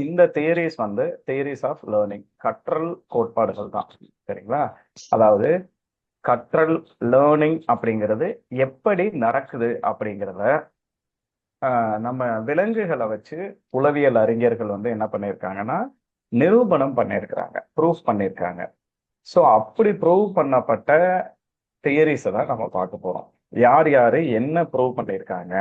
இந்த தியரிஸ் வந்து theories of learning, கற்றல் கோட்பாடுகள் தான். சரிங்களா? அதாவது கற்றல் லேர்னிங் அப்படிங்கிறது எப்படி நடக்குது அப்படிங்கிறத நம்ம விலங்குகளை வச்சு உளவியல் அறிஞர்கள் வந்து என்ன பண்ணியிருக்காங்கன்னா நிரூபணம் பண்ணியிருக்கிறாங்க, ப்ரூஃப் பண்ணியிருக்காங்க. ஸோ அப்படி ப்ரூவ் பண்ணப்பட்ட தியரிஸை தான் நம்ம பார்க்க போறோம். யார் யாரு என்ன ப்ரூவ் பண்ணியிருக்காங்க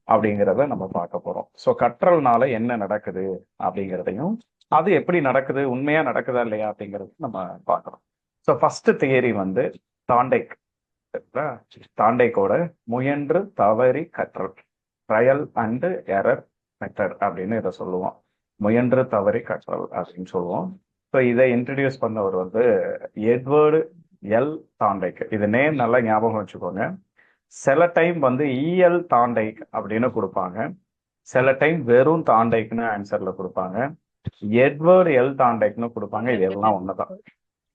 அப்படிங்கிறத நம்ம பார்க்க போறோம். ஸோ கற்றல்னால என்ன நடக்குது அப்படிங்கிறதையும், அது எப்படி நடக்குது, உண்மையா நடக்குதா இல்லையா அப்படிங்கிறது நம்ம பார்க்கணும். ஸோ ஃபர்ஸ்ட் தியரி வந்து தாண்டைக். தாண்டைக்கோட முயன்று தவறி கற்றல், ட்ரையல் அண்ட் எரர் மெத்தட் அப்படின்னு இதை சொல்லுவோம். முயன்று தவறி கற்றல் அப்படின்னு சொல்லுவோம். ஸோ இதை இன்ட்ரடியூஸ் பண்ணவர் வந்து எட்வர்டு எல் தாண்டைக். இது நேம் நல்லா ஞாபகம் வச்சுக்கோங்க. சில டைம் வந்து இஎல் தாண்டைக் அப்படின்னு கொடுப்பாங்க, சில டைம் வெறும் தாண்டைக்னு ஆன்சர்ல கொடுப்பாங்க, எட்வர்டு எல் தாண்டைக்னு கொடுப்பாங்க. இது எல்லாம் ஒண்ணுதான்,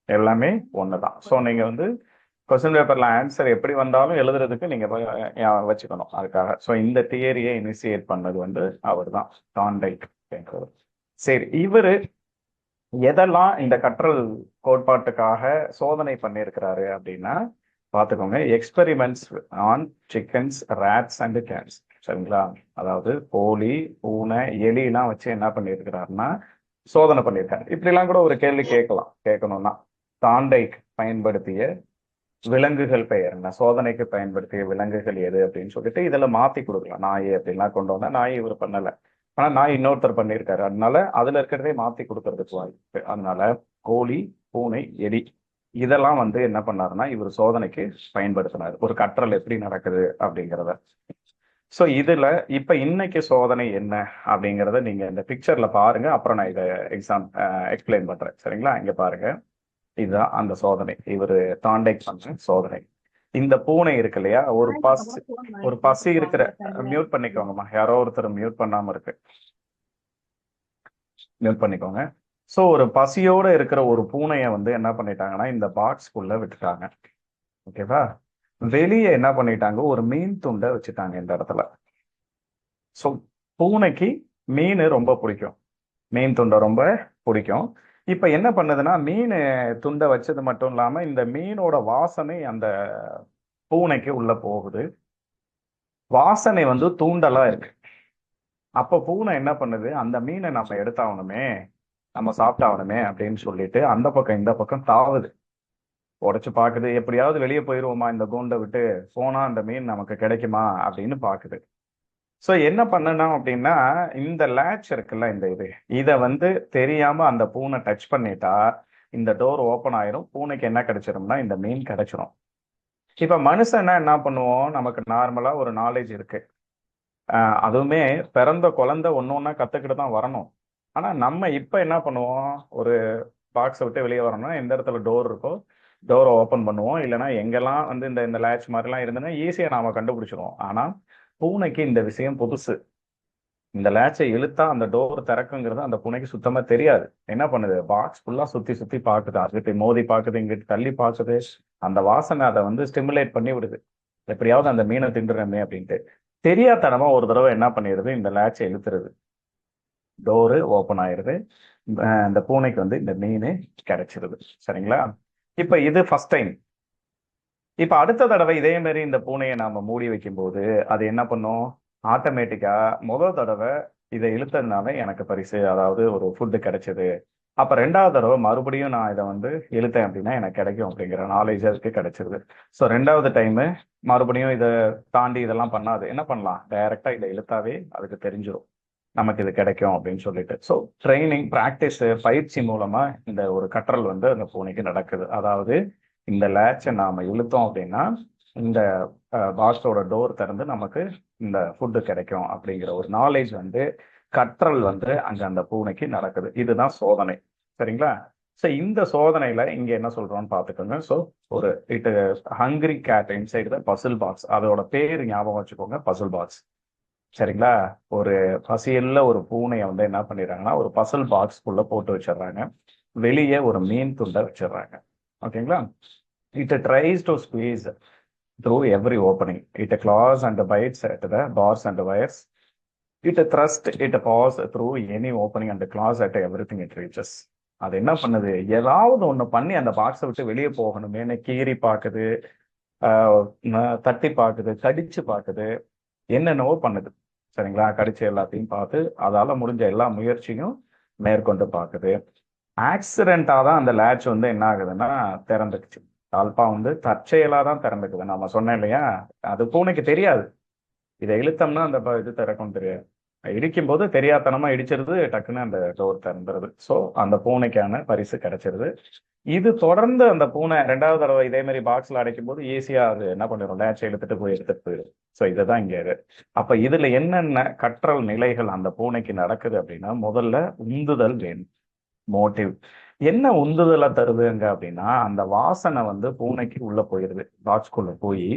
எல்லாமே ஒண்ணுதான். ஸோ நீங்க வந்து கொஸ்டின் பேப்பர்ல ஆன்சர் எப்படி வந்தாலும் எழுதுறதுக்கு நீங்க வச்சுக்கணும் அதுக்காக. ஸோ இந்த தியரியை இனிஷியேட் பண்ணது வந்து அவர் தான், தாண்டைக். சரி, இவரு எதெல்லாம் இந்த கற்றல் கோட்பாட்டுக்காக சோதனை பண்ணியிருக்கிறாரு அப்படின்னா பார்த்துக்கோங்க. Experiments on chickens, rats and cats. சரிங்களா? அதாவது கோழி, பூனை, எலிலாம் வச்சு என்ன பண்ணியிருக்கிறாருன்னா சோதனை பண்ணியிருக்காரு. இப்படிலாம் கூட ஒரு கேள்வி கேட்கணும்னா தாண்டைக் பயன்படுத்திய விலங்குகள் பெயர் என்ன, சோதனைக்கு பயன்படுத்திய விலங்குகள் எது அப்படின்னு சொல்லிட்டு இதுல மாத்தி கொடுக்கலாம். நாய் அப்படின்லாம் கொண்டு வந்தா நாய் இவர் பண்ணல, ஆனா நாய் இன்னொருத்தர் பண்ணியிருக்காரு, அதனால அதுல இருக்கிறதே மாத்தி கொடுக்கறதுக்கு வாய்ப்பு. அதனால கோழி, பூனை, எலி இதெல்லாம் வந்து என்ன பண்ணாருன்னா இவர் சோதனைக்கு பயன்படுத்தினார், ஒரு கற்றல் எப்படி நடக்குது அப்படிங்கிறத. ஸோ இதுல இப்ப இன்னைக்கு சோதனை என்ன அப்படிங்கிறத நீங்க இந்த பிக்சர்ல பாருங்க, அப்புறம் நான் இதை எக்ஸ்பிளைன் பண்றேன். சரிங்களா? இங்க பாருங்க, இதுதான் அந்த சோதனை, இவர் தாண்டைக் பண்ண சோதனை. இந்த பூனை இருக்கு இல்லையா, ஒரு பசி இருக்கிற, மியூட் பண்ணிக்கோங்கம்மா, யாரோ ஒருத்தர் மியூட் பண்ணாம இருக்கு, மியூட் பண்ணிக்கோங்க. ஸோ ஒரு பசியோட இருக்கிற ஒரு பூனையை வந்து என்ன பண்ணிட்டாங்கன்னா இந்த பாக்ஸ்குள்ள விட்டுட்டாங்க. ஓகேவா? வெளியே என்ன பண்ணிட்டாங்க, ஒரு மீன் துண்டை வச்சுட்டாங்க இந்த இடத்துல. ஸோ பூனைக்கு மீன் ரொம்ப பிடிக்கும், மீன் துண்டை ரொம்ப பிடிக்கும். இப்ப என்ன பண்ணுதுன்னா மீன் துண்டை வச்சது மட்டும் இல்லாம இந்த மீனோட வாசனை அந்த பூனைக்கு உள்ள போகுது. வாசனை வந்து தூண்டலா இருக்கு. அப்ப பூனை என்ன பண்ணுது, அந்த மீனை நம்ம எடுத்தாகணுமே, நம்ம சாப்பிட்டாகணுமே அப்படின்னு சொல்லிட்டு அந்த பக்கம் இந்த பக்கம் தாவுது, உடைச்சு பாக்குது, எப்படியாவது வெளியே போயிருவோமா இந்த கூண்டை விட்டு, போனா அந்த மீன் நமக்கு கிடைக்குமா அப்படின்னு பாக்குது. ஸோ என்ன பண்ணணும் அப்படின்னா இந்த லேட்ச் இருக்குல்ல, இந்த இதை வந்து தெரியாம அந்த பூனை டச் பண்ணிட்டா இந்த டோர் ஓப்பன் ஆயிரும், பூனைக்கு என்ன கிடைச்சிரும்னா இந்த மீன் கிடைச்சிரும். இப்ப மனுஷன்னா என்ன பண்ணுவோம், நமக்கு நார்மலா ஒரு நாலேஜ் இருக்கு, அதுவுமே பிறந்த குழந்தை ஒன்னொன்னா கத்துக்கிட்டு தான் வரணும். ஆனா நம்ம இப்ப என்ன பண்ணுவோம், ஒரு பாக்ஸை விட்டு வெளியே வரணும்னா எந்த இடத்துல டோர் இருக்கோ டோரை ஓப்பன் பண்ணுவோம், இல்லைன்னா எங்கெல்லாம் வந்து இந்த லேட்ச் மாதிரிலாம் இருந்ததுன்னா ஈஸியா நாம கண்டுபிடிச்சிருவோம். ஆனா பூனைக்கு இந்த விஷயம் புதுசு. இந்த லேட்சை இழுத்தா அந்த டோர் திறக்குங்கிறது அந்த பூனைக்கு சுத்தமா தெரியாது. என்ன பண்ணுது, பாக்ஸ் ஃபுல்லா சுத்தி சுத்தி பாக்குது, அங்கிட்டு மோதி பாக்குது, இங்கிட்டு தள்ளி பாக்குது. அந்த வாசனை அதை வந்து ஸ்டிமுலேட் பண்ணி விடுது, எப்படியாவது அந்த மீனை திண்டுறமே அப்படின்ட்டு. தெரியாதனமா ஒரு தடவை என்ன பண்ணிடுது, இந்த லேட்சை இழுத்துருது, டோரு ஓப்பன் ஆயிருது, இந்த பூனைக்கு வந்து இந்த மீன் கிடைச்சிருது. சரிங்களா? இப்ப இது ஃபர்ஸ்ட் டைம். இப்ப அடுத்த தடவை இதே மாதிரி இந்த பூனையை நாம மூடி வைக்கும் போது அது என்ன பண்ணும், ஆட்டோமேட்டிக்கா முதல் தடவை இதை இழுத்ததுனால எனக்கு பரிசு, அதாவது ஒரு ஃபுட்டு கிடைச்சது. அப்ப ரெண்டாவது தடவை மறுபடியும் நான் இதை வந்து இழுத்தேன் அப்படின்னா எனக்கு கிடைக்கும் அப்படிங்கிற நாலேஜ் அதுக்கு கிடைச்சிருது. ஸோ ரெண்டாவது டைமு மறுபடியும் இதை தாண்டி இதெல்லாம் பண்ணாது, என்ன பண்ணலாம், டைரக்டா இதை இழுத்தாவே அதுக்கு தெரிஞ்சிடும் நமக்கு இது கிடைக்கும் அப்படின்னு சொல்லிட்டு. ஸோ ட்ரைனிங், ப்ராக்டிஸ், பயிற்சி மூலமா இந்த ஒரு கற்றல் வந்து அந்த பூனைக்கு நடக்குது. அதாவது இந்த லேட்சை நாம இழுத்தோம் அப்படின்னா இந்த பாக்ஸோட டோர் திறந்து நமக்கு இந்த ஃபுட்டு கிடைக்கும் அப்படிங்கிற ஒரு நாலேஜ் வந்து கற்றல் வந்து அங்க அந்த பூனைக்கு நடக்குது. இதுதான் சோதனை. சரிங்களா? ஸோ இந்த சோதனையில இங்க என்ன சொல்றோம்னு பாத்துக்கோங்க. ஸோ ஒரு hungry cat inside the puzzle box, அதோட பேர் ஞாபகம் வச்சுக்கோங்க, பசில் பாக்ஸ். சரிங்களா? ஒரு பசியல்ல ஒரு பூனையை வந்து என்ன பண்ணிடுறாங்கன்னா ஒரு பசில் பாக்ஸ்க்குள்ள போட்டு வச்சிடுறாங்க, வெளியே ஒரு மீன் துண்டை வச்சிடுறாங்க. ஓகேங்களா? It tries to squeeze through every opening. It claws and bites at the bars and wires. It thrust it pass through any opening and claws at every thing it reaches. அது என்ன பண்ணுது, ஏதாவது ஒண்ணு பண்ணி அந்த பாக்ஸை விட்டு வெளியே போகணுமேனு கீறி பாக்குது, தட்டி பாக்குது, கடிச்சு பாக்குது, என்னென்னவோ பண்ணுது. சரிங்களா? கடிச்சு எல்லாத்தையும் பார்த்து அதால முடிஞ்ச எல்லா முயற்சியும் மேற்கொண்டு பாக்குது. ஆக்சிடென்டா தான் அந்த லேட்ச் வந்து என்ன ஆகுதுன்னா திறந்துக்குச்சு. தாழ்பா வந்து தற்செயலா தான் திறந்துக்குது. நம்ம சொன்னேன் இல்லையா, அது பூனைக்கு தெரியாது. இதை இழுத்தோம்னா அந்த இது திறக்கும் தெரியாது. இடிக்கும் போது தெரியாதனமா இடிச்சிருது, டக்குன்னு அந்த டோர் திறந்துருது. ஸோ அந்த பூனைக்கான பரிசு கிடைச்சிருது. இது தொடர்ந்து அந்த பூனை 2வது தடவை இதே மாதிரி பாக்ஸ்ல அடைக்கும் போது ஈஸியா அது என்ன பண்ணிடும், லேட்சை இழுத்துட்டு போய் எடுத்துட்டு போயிடும். ஸோ இதுதான் இங்க இது. அப்ப இதுல என்னென்ன கற்றல் நிலைகள் அந்த பூனைக்கு நடக்குது அப்படின்னா, முதல்ல உந்துதல் வேணும், மோட்டிவ். என்ன உந்துதலை தருதுங்க அப்படின்னா, அந்த வாசனை வந்து பூனைக்கு உள்ள போயிருது, பாக்ஸ்குள்ள போய்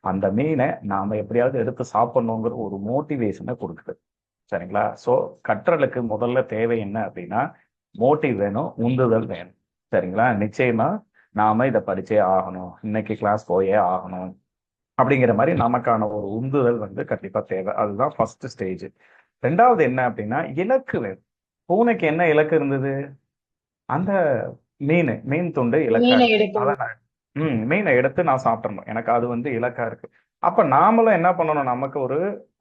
அந்த மீனை நாம எப்படியாவது எடுத்து சாப்பிடணுங்கிற ஒரு மோட்டிவேஷனை கொடுக்குது. சரிங்களா? ஸோ கற்றலுக்கு முதல்ல தேவை என்ன அப்படின்னா, மோட்டிவ் வேணும், உந்துதல் வேணும். சரிங்களா? நிச்சயமா நாம இதை படிச்சே ஆகணும், இன்னைக்கு கிளாஸ் போயே ஆகணும் அப்படிங்கிற மாதிரி நமக்கான ஒரு உந்துதல் வந்து கண்டிப்பா தேவை. அதுதான் ஃபர்ஸ்ட் ஸ்டேஜ். 2வது என்ன அப்படின்னா, இலக்கு வேணும். பூனைக்கு என்ன இலக்கு இருந்தது, அந்த மீன் துண்டு இலக்கா இருக்கு. அதான் மீனை எடுத்து நான் சாப்பிடணும், எனக்கு அது வந்து இலக்கா இருக்கு. அப்ப நாமளும் என்ன பண்ணணும், நமக்கு ஒரு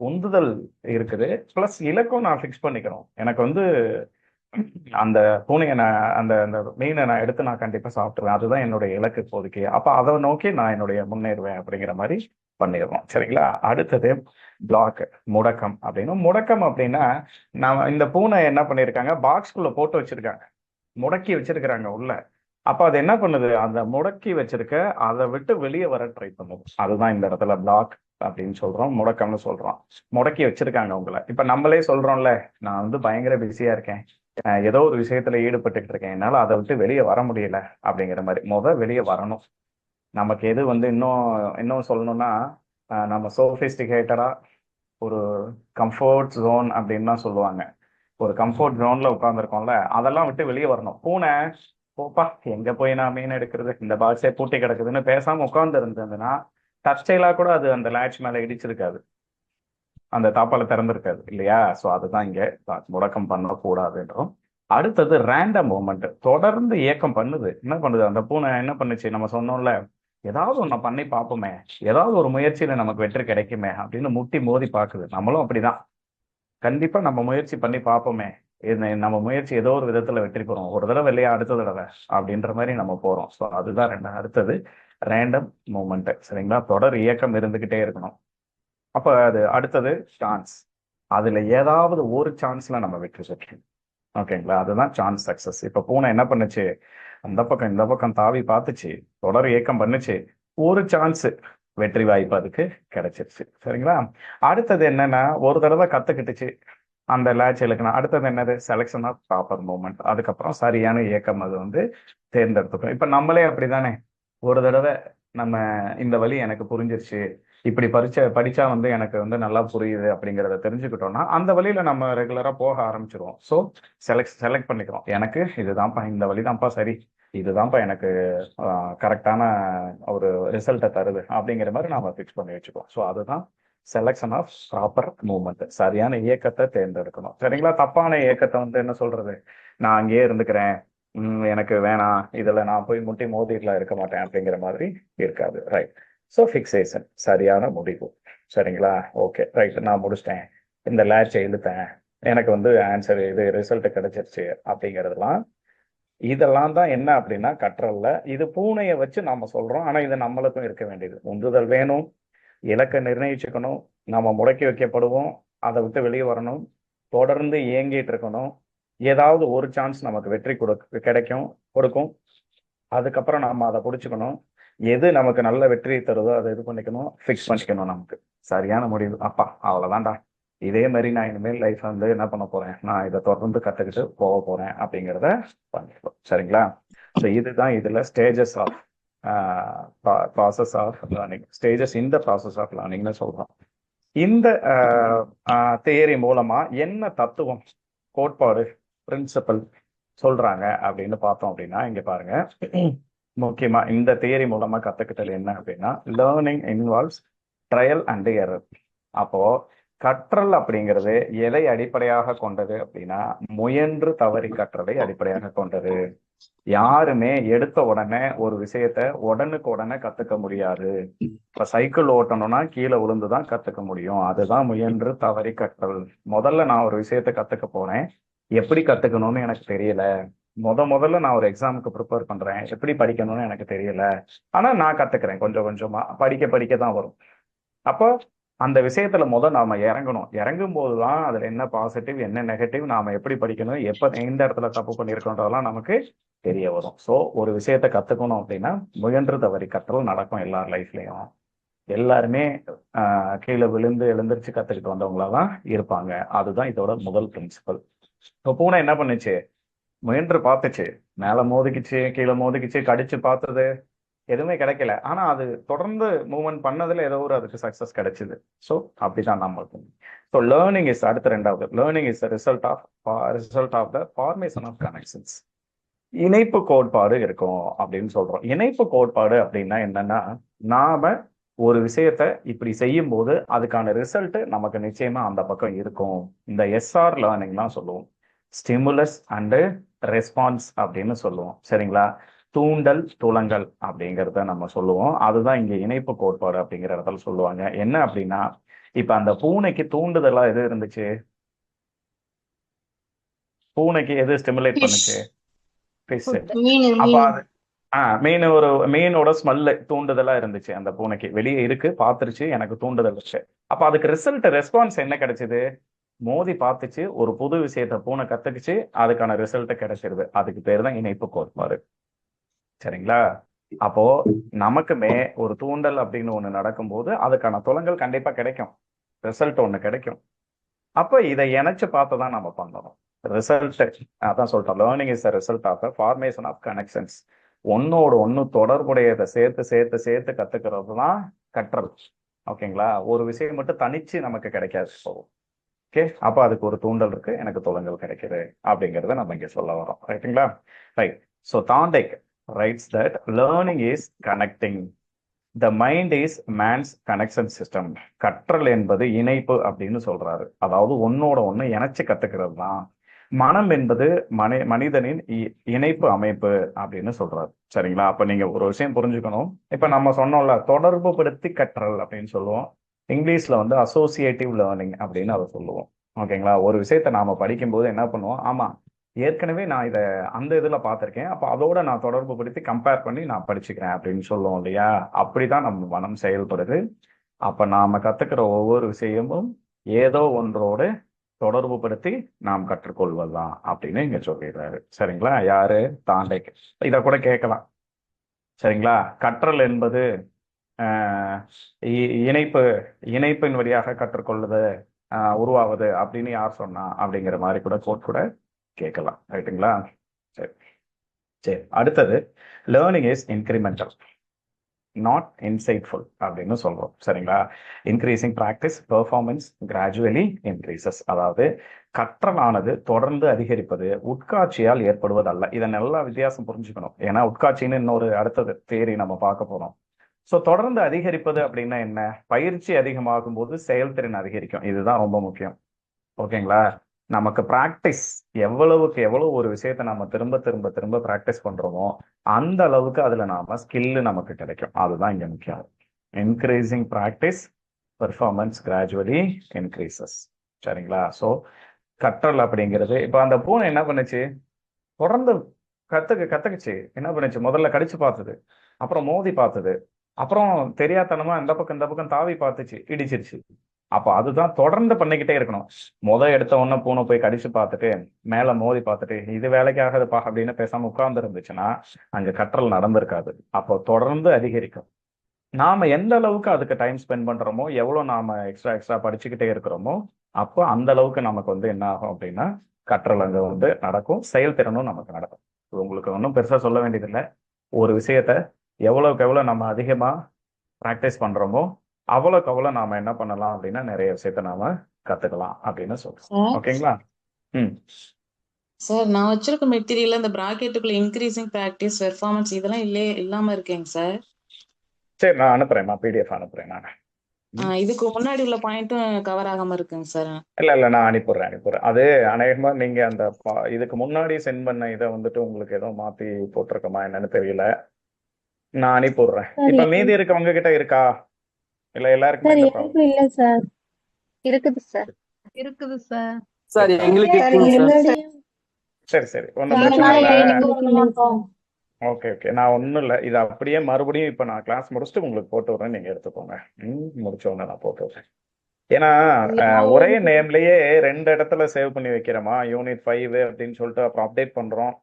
உந்துதல் இருக்குது, பிளஸ் இலக்கும் நான் ஃபிக்ஸ் பண்ணிக்கணும். எனக்கு வந்து அந்த பூனையை நான் அந்த அந்த மீனை நான் எடுத்து நான் கண்டிப்பா சாப்பிட்டுருவேன், அதுதான் என்னுடைய இலக்கு இப்போதைக்கு. அப்ப அதை நோக்கி நான் என்னுடைய முன்னேறுவேன் அப்படிங்கிற மாதிரி பண்ணிடுறோம். சரிங்களா? அடுத்தது பிளாக், முடக்கம். முடக்கம் அப்படின்னா, நான் இந்த பூனை என்ன பண்ணிருக்காங்க, பாக்ஸ்குள்ள போட்டு வச்சிருக்காங்க, முடக்கி வச்சிருக்கிறாங்க உள்ள. அப்ப அது என்ன பண்ணுது, அந்த முடக்கி வச்சிருக்க அதை விட்டு வெளியே வர ட்ரை பண்ணுது. அதுதான் இந்த இடத்துல பிளாக் அப்படின்னு சொல்றோம், முடக்கம்னு சொல்றோம். முடக்கி வச்சிருக்காங்க உங்களை. இப்ப நம்மளே சொல்றோம்ல, நான் வந்து பயங்கர பிஸியா இருக்கேன், ஏதோ ஒரு விஷயத்துல ஈடுபட்டுட்டு இருக்கேன், என்னால அதை விட்டு வெளியே வர முடியல அப்படிங்கிற மாதிரி. வெளியே வரணும். நமக்கு எது வந்து இன்னும் இன்னும் சொல்லணும்னா, நம்ம சோபிஸ்டிகேட்டடா ஒரு கம்ஃபர்ட் ஜோன் அப்படின்னு தான் சொல்லுவாங்க. ஒரு கம்ஃபர்ட் ஜோன்ல உட்காந்துருக்கோம்ல, அதெல்லாம் விட்டு வெளியே வரணும். பூனை போப்பா, எங்க போய் நான் மீன் எடுக்கிறது, இந்த பாக்ஸே பூட்டி கிடக்குதுன்னு பேசாம உட்கார்ந்து இருந்ததுன்னா, தற்செயலா கூட அது அந்த லேட்ச் மேல இடிச்சிருக்காது, அந்த தாப்பால திறந்திருக்காது இல்லையா? ஸோ அதுதான் இங்க முடக்கம் பண்ணக்கூடாதுன்றோம். அடுத்தது ரேண்டம் மூமெண்ட். தொடர்ந்து இயக்கம் பண்ணுது. என்ன பண்ணுது அந்த பூனை, என்ன பண்ணுச்சு, நம்ம சொன்னோம்ல, ஏதாவது ஒண்ணு பண்ணி பார்ப்போமே, ஏதாவது ஒரு முயற்சியில நமக்கு வெற்றி கிடைக்குமே அப்படின்னு முட்டி மோதி பாக்குது. நம்மளும் அப்படிதான். கண்டிப்பா நம்ம முயற்சி பண்ணி பார்ப்போமே, நம்ம முயற்சி ஏதோ ஒரு விதத்துல வெற்றி பெறும், ஒரு தடவை இல்லையா அடுத்த தடவை அப்படின்ற மாதிரி நம்ம போறோம். ஸோ அதுதான் அடுத்தது ரேண்டம் மூமெண்ட். சரிங்களா? தொடர் இயக்கம் இருந்துகிட்டே இருக்கணும். அப்ப அது அடுத்தது சான்ஸ். அதுல ஏதாவது ஒரு சான்ஸ்ல நம்ம வெற்றி பெற்றோம். ஓகேங்களா? அதுதான் சான்ஸ் சக்சஸ். இப்ப பூனை என்ன பண்ணுச்சு, அந்த பக்கம் இந்த பக்கம் தாவி பார்த்துச்சு, தொடர் இயக்கம் பண்ணுச்சு, ஒரு சான்ஸ் வெற்றி வாய்ப்பு அதுக்கு கிடைச்சிருச்சு. சரிங்களா? அடுத்தது என்னன்னா, ஒரு தடவை கத்துக்கிட்டுச்சு அந்த லேட்ச் இலக்கணம். அடுத்தது என்னது, செலெக்ஷன் ஆஃப் ப்ராப்பர் மூமெண்ட். அதுக்கப்புறம் சரியான இயக்கம் அது வந்து தேர்ந்தெடுத்துக்கணும். இப்ப நம்மளே அப்படிதானே, ஒரு தடவை நம்ம இந்த வழி எனக்கு புரிஞ்சிருச்சு, இப்படி படிச்சா வந்து எனக்கு வந்து நல்லா புரியுது அப்படிங்கிறத தெரிஞ்சுக்கிட்டோம்னா, அந்த வழியில நம்ம ரெகுலரா போக ஆரம்பிச்சிருவோம். ஸோ செலக்ட் பண்ணிக்கிறோம், எனக்கு இதுதான்ப்பா, இந்த வழி தான்ப்பா சரி, இதுதான்ப்பா எனக்கு கரெக்டான ஒரு ரிசல்ட்டை தருது அப்படிங்கிற மாதிரி நாம ஃபிக்ஸ் பண்ணி வச்சுக்கோம். ஸோ அதுதான் செலக்ஷன் ஆஃப் ப்ராப்பர் மூவ்மெண்ட். சரியான இயக்கத்தை தேர்ந்தெடுக்கணும். சரிங்களா? தப்பான இயக்கத்தை வந்து என்ன சொல்றது, நான் அங்கேயே இருந்துக்கிறேன், எனக்கு வேணாம், இதுல நான் போய் முட்டி மோதிட்டுலாம் இருக்க மாட்டேன் அப்படிங்கிற மாதிரி இருக்காது. ரைட். ஸோ ஃபிக்ஸேஷன், சரியான முடிவு. சரிங்களா? ஓகே, ரைட், நான் முடிச்சிட்டேன், இந்த லேட்சை இழுத்தேன், எனக்கு வந்து ஆன்சர் இது ரிசல்ட் கிடைச்சிருச்சு அப்படிங்கிறதுலாம், இதெல்லாம் தான் என்ன அப்படின்னா கற்றல்ல. இது பூனையை வச்சு நாம சொல்றோம், ஆனா இது நம்மளுக்கும் இருக்க வேண்டியது. உந்துதல் வேணும், இலக்கை நிர்ணயிச்சுக்கணும், நம்ம முடக்கி வைக்கப்படுவோம், அதை விட்டு வெளியே வரணும், தொடர்ந்து இயங்கிட்டு இருக்கணும், ஏதாவது ஒரு சான்ஸ் நமக்கு வெற்றி கொடுக்கும், அதுக்கப்புறம் நம்ம அதை பிடிச்சுக்கணும், எது நமக்கு நல்ல வெற்றியை தருதோ அதை இது பண்ணிக்கணும், ஃபிக்ஸ் பண்ணிக்கணும். நமக்கு சரியான முடிவு, அப்பா அவ்வளவுதான்டா, இதே மாதிரி நான் இனிமேல் லைஃப் வந்து என்ன பண்ண போறேன், நான் இதை தொடர்ந்து கத்துக்கிட்டு போக போறேன் அப்படிங்கிறத பண்ணிக்கலாம். சரிங்களா? ஸோ இதுதான் இதுல stages of process of learning, stages in the process of லேர்னிங்னு சொல்றோம். இந்த தியரி மூலமா என்ன தத்துவம், கோட்பாடு, பிரின்சிபல் சொல்றாங்க அப்படின்னு பார்த்தோம் அப்படின்னா, இங்க பாருங்க, முக்கியமா இந்த தியரி மூலமா கத்துக்கிட்டது என்ன அப்படின்னா, learning involves trial and error. அப்போ கற்றல் அப்படிங்கிறது எதை அடிப்படையாக கொண்டது அப்படின்னா, முயன்று தவறி கற்றலை அடிப்படையாக கொண்டது. யாருமே எடுத்த உடனே ஒரு விஷயத்த உடனுக்கு உடனே கத்துக்க முடியாது. இப்ப சைக்கிள் ஓட்டணும்னா கீழே விழுந்துதான் கத்துக்க முடியும். அதுதான் முயன்று தவறி கற்றல். முதல்ல நான் ஒரு விஷயத்த கத்துக்க போறேன். எப்படி கத்துக்கணும்னு எனக்கு தெரியல. முதல்ல நான் ஒரு எக்ஸாமுக்கு ப்ரிப்பேர் பண்றேன். எப்படி படிக்கணும்னு எனக்கு தெரியல. ஆனா நான் கத்துக்கிறேன் கொஞ்சம் கொஞ்சமா. படிக்க படிக்க தான் வரும். அப்போ அந்த விஷயத்துல நாம இறங்கணும். இறங்கும் போதுதான் அதுல என்ன பாசிட்டிவ் என்ன நெகட்டிவ், நாம எப்படி படிக்கணும், எப்ப எந்த இடத்துல தப்பு பண்ணியிருக்கோன்றதெல்லாம் நமக்கு தெரிய வரும். சோ ஒரு விஷயத்த கத்துக்கணும் அப்படின்னா முயன்று தவறி கற்றல் நடக்கும் எல்லார் லைஃப்லயும். எல்லாருமே கீழே விழுந்து எழுந்திருச்சு கத்துக்கிட்டு வந்தவங்களா தான் இருப்பாங்க. அதுதான் இதோட முதல் பிரின்சிபல். இப்போ பூனை என்ன பண்ணுச்சு? முயன்று பார்த்துச்சு. மேல மோதிக்குச்சு, கீழே மோதிக்குச்சு, கடிச்சு பார்த்தது, எதுவுமே கிடைக்கல. ஆனா அது தொடர்ந்து மூவ்மெண்ட் பண்ணதுல ஏதோ ஒரு அதுக்கு சக்சஸ் கிடைச்சது. ஸோ அப்படிதான் நம்மளுக்கு. ஸோ லேர்னிங் இஸ் அடுத்த ரெண்டாவது. Learning is result of the formation of connections. இணைப்பு கோட்பாடு இருக்கும் அப்படின்னு சொல்றோம். இணைப்பு கோட்பாடு அப்படின்னா என்னன்னா, நாம ஒரு விஷயத்த இப்படி செய்யும் போது அதுக்கான ரிசல்ட் நமக்கு நிச்சயமா அந்த பக்கம் இருக்கும். இந்த எஸ்ஆர் லேர்னிங்லாம் சொல்லுவோம். ஸ்டிமுலஸ் அண்ட் ரெஸ்பான்ஸ் அப்படின்னு சொல்லுவோம். சரிங்களா? தூண்டல் துலங்கல் அப்படிங்கிறத நம்ம சொல்லுவோம். அதுதான் இங்க இணைப்பு கோட்பாடு அப்படிங்கிற இடத்துல சொல்லுவாங்க. என்ன அப்படின்னா, இப்ப அந்த பூனைக்கு தூண்டுதலா எது இருந்துச்சு? பூனைக்கு எது ஸ்டிமுலேட் ஃபிஷ். பண்ணுச்சு? ஃபிஷ். ஃபுட். மீன் அப்ப மீன். அது மீனோட ஸ்மெல்லு தூண்டுதலா இருந்துச்சு. அந்த பூனைக்கு வெளியே இருக்கு, பாத்துருச்சு, எனக்கு தூண்டுதல் வச்சு. அப்ப அதுக்கு ரெஸ்பான்ஸ் என்ன கிடைச்சது? மோதி பார்த்துச்சு, ஒரு புது விஷயத்த பூனை கத்துக்குச்சு, அதுக்கான ரிசல்ட் கிடைச்சிருது. அதுக்கு பேர் தான் இணைப்பு கோட்பாடு. சரிங்களா? அப்போ நமக்குமே ஒரு தூண்டல் அப்படின்னு ஒண்ணு நடக்கும்போது அதுக்கான துலங்கல் கண்டிப்பா கிடைக்கும். ரிசல்ட் ஒண்ணு கிடைக்கும். அப்ப இதை இணைச்சு பார்த்து தான் நம்ம பண்ணணும். ரிசல்ட், அதான் சொல்லிட்டோம், learning is result of formation of connections. ஒன்னோட ஒன்னு தொடர்புடையதை சேர்த்து சேர்த்து சேர்த்து கத்துக்கிறது தான் கற்றல். ஓகேங்களா? ஒரு விஷயம் மட்டும் தனிச்சு நமக்கு கிடைக்காது. ஓகே, அப்ப அதுக்கு ஒரு தூண்டல் இருக்கு, எனக்கு துலங்கல் கிடைக்குது அப்படிங்கறத நம்ம இங்க சொல்ல வரோம். ரைட்டுங்களா? Right. So Thorndike writes that learning is connecting, the mind is man's connection system. கற்றல் என்பது இணைப்பு அப்படின்னு சொல்றாரு. அதாவது ஒன்னோட ஒண்ணு இணைச்சு கத்துக்கிறது தான். மனம் என்பது மனிதனின் இணைப்பு அமைப்பு அப்படின்னு சொல்றாரு. சரிங்களா? அப்ப நீங்க ஒரு விஷயம் புரிஞ்சுக்கணும். இப்ப நம்ம சொன்னோம்ல, தொடர்பு படுத்தி கற்றல் அப்படின்னு சொல்லுவோம். இங்கிலீஷ்ல வந்து அசோசியேட்டிவ் லேர்னிங் அப்படின்னு அதை சொல்லுவோம். ஓகேங்களா? ஒரு விஷயத்த நாம படிக்கும்போது என்ன பண்ணுவோம்? ஆமா, ஏற்கனவே நான் இதை அந்த இதுல பார்த்திருக்கேன், அப்ப அதோட நான் தொடர்பு படுத்தி கம்பேர் பண்ணி நான் படிச்சுக்கிறேன் அப்படின்னு சொல்லுவோம் இல்லையா? அப்படிதான் நம்ம மனம் செயல்படுது. அப்ப நாம கத்துக்கிற ஒவ்வொரு விஷயமும் ஏதோ ஒன்றோடு தொடர்பு படுத்தி நாம் கற்றுக்கொள்வதுதான் அப்படின்னு இங்க சொல்லிடுறாரு. சரிங்களா? யாரு? தாண்டேக். இத கூட கேட்கலாம். சரிங்களா? கற்றல் என்பது ஆஹ் இணைப்பு, இணைப்பின் வழியாக கற்றுக்கொள்வது, உருவாவது அப்படின்னு யார் சொன்னா அப்படிங்கிற மாதிரி கூட கோட் கூட கேட்கலாம். ரைட்டுங்களா? சரி. சரி, அடுத்தது learning is incremental not insightful அப்படின்னு சொல்றோம். சரிங்களா? Increasing practice performance gradually increases. அதாவது கற்றலானது தொடர்ந்து அதிகரிப்பது உட்காட்சியால் ஏற்படுவதல்ல. இதை நல்லா வித்தியாசம் புரிஞ்சுக்கணும். ஏன்னா உட்காட்சின்னு இன்னொரு அடுத்தது தேரி நம்ம பார்க்க போறோம். ஸோ தொடர்ந்து அதிகரிப்பது அப்படின்னா என்ன? பயிற்சி அதிகமாகும் போது செயல்திறன் அதிகரிக்கும். இதுதான் ரொம்ப முக்கியம். ஓகேங்களா? நமக்கு பிராக்டிஸ் எவ்வளவுக்கு எவ்வளவு ஒரு விஷயத்த நம்ம திரும்ப திரும்ப திரும்ப பிராக்டிஸ் பண்றோமோ அந்த அளவுக்கு அதுல நாம ஸ்கில் நமக்கு கிடைக்கும். அதுதான் இங்க முக்கியம். Increasing practice performance gradually increases. சரிங்களா? ஸோ கற்றல் அப்படிங்கிறது, இப்ப அந்த பூனை என்ன பண்ணுச்சு? தொடர்ந்து கத்துக்குச்சு. என்ன பண்ணுச்சு? முதல்ல கடிச்சு பார்த்தது, அப்புறம் மோதி பார்த்தது, அப்புறம் தெரியாதனமா இந்த பக்கம் தாவி பார்த்துச்சு, இடிச்சிருச்சு. அப்ப அதுதான் தொடர்ந்து பண்ணிக்கிட்டே இருக்கணும். எடுத்த உடனே பூனை போய் கடிச்சு பார்த்துட்டு மேல மோதி பார்த்துட்டு இது வேலைக்கு ஆகாதுப்பா அப்படின்னு பேசாம உட்கார்ந்து இருந்துச்சுன்னா அங்க கற்றல் நடந்திருக்காது. அப்போ தொடர்ந்து அதிகரிக்கும். நாம எந்த அளவுக்கு அதுக்கு டைம் ஸ்பெண்ட் பண்றோமோ, எவ்வளவு நாம எக்ஸ்ட்ரா எக்ஸ்ட்ரா படிச்சுக்கிட்டே இருக்கிறோமோ, அப்போ அந்த அளவுக்கு நமக்கு வந்து என்ன ஆகும் அப்படின்னா கற்றல் அங்க வந்து நடக்கும், செயல்திறனும் நமக்கு நடக்கும். இது உங்களுக்கு ஒன்றும் பெருசா சொல்ல வேண்டியதில்லை. ஒரு விஷயத்த எவ்வளவுக்கு எவ்வளவு நம்ம அதிகமா ப்ராக்டிஸ் பண்றோமோ அவ்வளவுக்கு அவ்வளவு நாம என்ன பண்ணலாம் அப்படின்னா நிறைய விஷயத்த நாம கத்துக்கலாம் அப்படின்னு சொல்றோம். சார் ஓகேங்களா? ம். சார் நான் வச்சிருக்க மெட்டீரியல் இந்த பிராக்கெட்டுக்குள்ள இன்க்ரீசிங் ப்ராக்டிஸ் பெர்ஃபார்மன்ஸ் இதெல்லாம் இல்லாம இருக்கேங்க சார். சரி, நான் அனுப்புறேன், நான் பிடிஎஃப் அனுப்புறேன் நான். இதுக்கு முன்னாடி உள்ள பாயிண்ட்டும் கவர் ஆகாம இருக்குங்க சார். இல்ல நான் அனுப்பிடுறேன். அது அநேகமா நீங்க அந்த இதுக்கு முன்னாடி சென்ட் பண்ண இதை வந்துட்டு உங்களுக்கு ஏதோ மாத்தி போட்டிருக்கோமா என்னன்னு தெரியல. நான் அனுப்பிடுறேன். சார் இப்ப மீதி இருக்கவங்க கிட்ட இருக்கா? இல்ல எல்லாருக்குமே சார் இந்த எனக்கு ப்ராப்ளம்? இல்ல சார். இருக்குது சார். இருக்குது சார். சார் இருக்கா? எங்களுக்கு சார் இருக்குங்க சார். முன்னாடியும் சரி ஒன்றும் சார் பிரச்சனை இல்லை. எங்களுக்கு இல்லைங்க சார். ஓகே நான் ஒன்றும் இல்லை, இது அப்படியே மறுபடியும் இப்போ நான் கிளாஸ் முடிச்சுட்டு உங்களுக்கு போட்டு விட்றேன், நீங்கள் எடுத்துக்கோங்க. முடிச்ச உடனே நான் போட்டு விட்றேன். ஏன்னா ஒரே நேம்லயே 2 இடத்துல சேவ் பண்ணி வைக்கிறோமா, யூனிட் 5 அப்படின்னு சொல்லிட்டு அப்புறம் அப்டேட் பண்றோம்.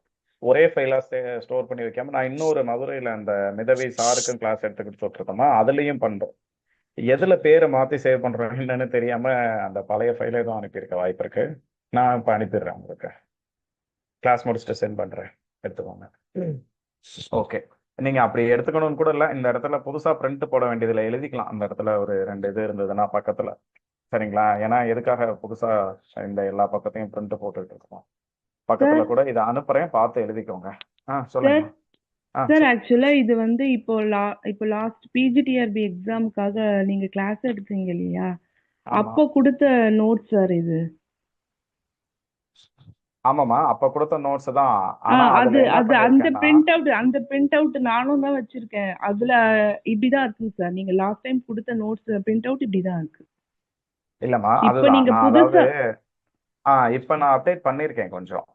ஒரே ஃபைலா ஸ்டோர் பண்ணி வைக்காம நான் இன்னொரு மதுரையில அந்த மிதவை சாருக்கும் கிளாஸ் எடுத்துக்கிட்டு சொல்லிருக்கோமா, அதுலயும் பண்றோம். எதுல பேரை மாத்தி சேவ் பண்றோம் என்னன்னு தெரியாம அந்த பழைய ஃபைல எதுவும் அனுப்பியிருக்க வாய்ப்பு இருக்கு. நான் இப்ப அனுப்பிடுறேன் உங்களுக்கு. கிளாஸ் முடிச்சுட்டு சென்ட் பண்றேன், எடுத்துக்கோங்க. ஓகே நீங்க அப்படி எடுத்துக்கணும்னு கூட இல்லை, இந்த இடத்துல புதுசா பிரிண்ட் போட வேண்டியதுல எழுதிக்கலாம். அந்த இடத்துல ஒரு 2 இது இருந்ததுன்னா பக்கத்துல, சரிங்களா? ஏன்னா எதுக்காக புதுசா இந்த எல்லா பக்கத்தையும் பிரிண்ட் போட்டுட்டு இருக்கோம். பக்கத்துல கூட இதை அனுப்புறேன், பார்த்து எழுதிக்கோங்க. சொல்லுங்க. சார் ஆக்சுவலா இது வந்து இப்போ லாஸ்ட் பிஜிடிஆர்பி எக்ஸாமுக்காக நீங்க கிளாஸ் எடுத்தீங்க இல்லையா, அப்போ கொடுத்த நோட்ஸ் சார் இது. ஆமாமா அப்ப கொடுத்த நோட்ஸ் தான். ஆனா அது அதுல என்ன அது பண்ணிருக்கேன்னா, அந்த பிரிண்ட் அவுட் நானும் தான் வச்சிருக்கேன். அதுல இப்படிதான் இருக்குங்க சார். நீங்க லாஸ்ட் டைம் கொடுத்த நோட்ஸ் பிரிண்ட் அவுட் இப்படிதான் இருக்கு. இல்லம்மா இப்போ அதுதான் நீங்க நான் புதுசா இப்ப நான் அப்டேட் பண்ணிருக்கேன் கொஞ்சம்.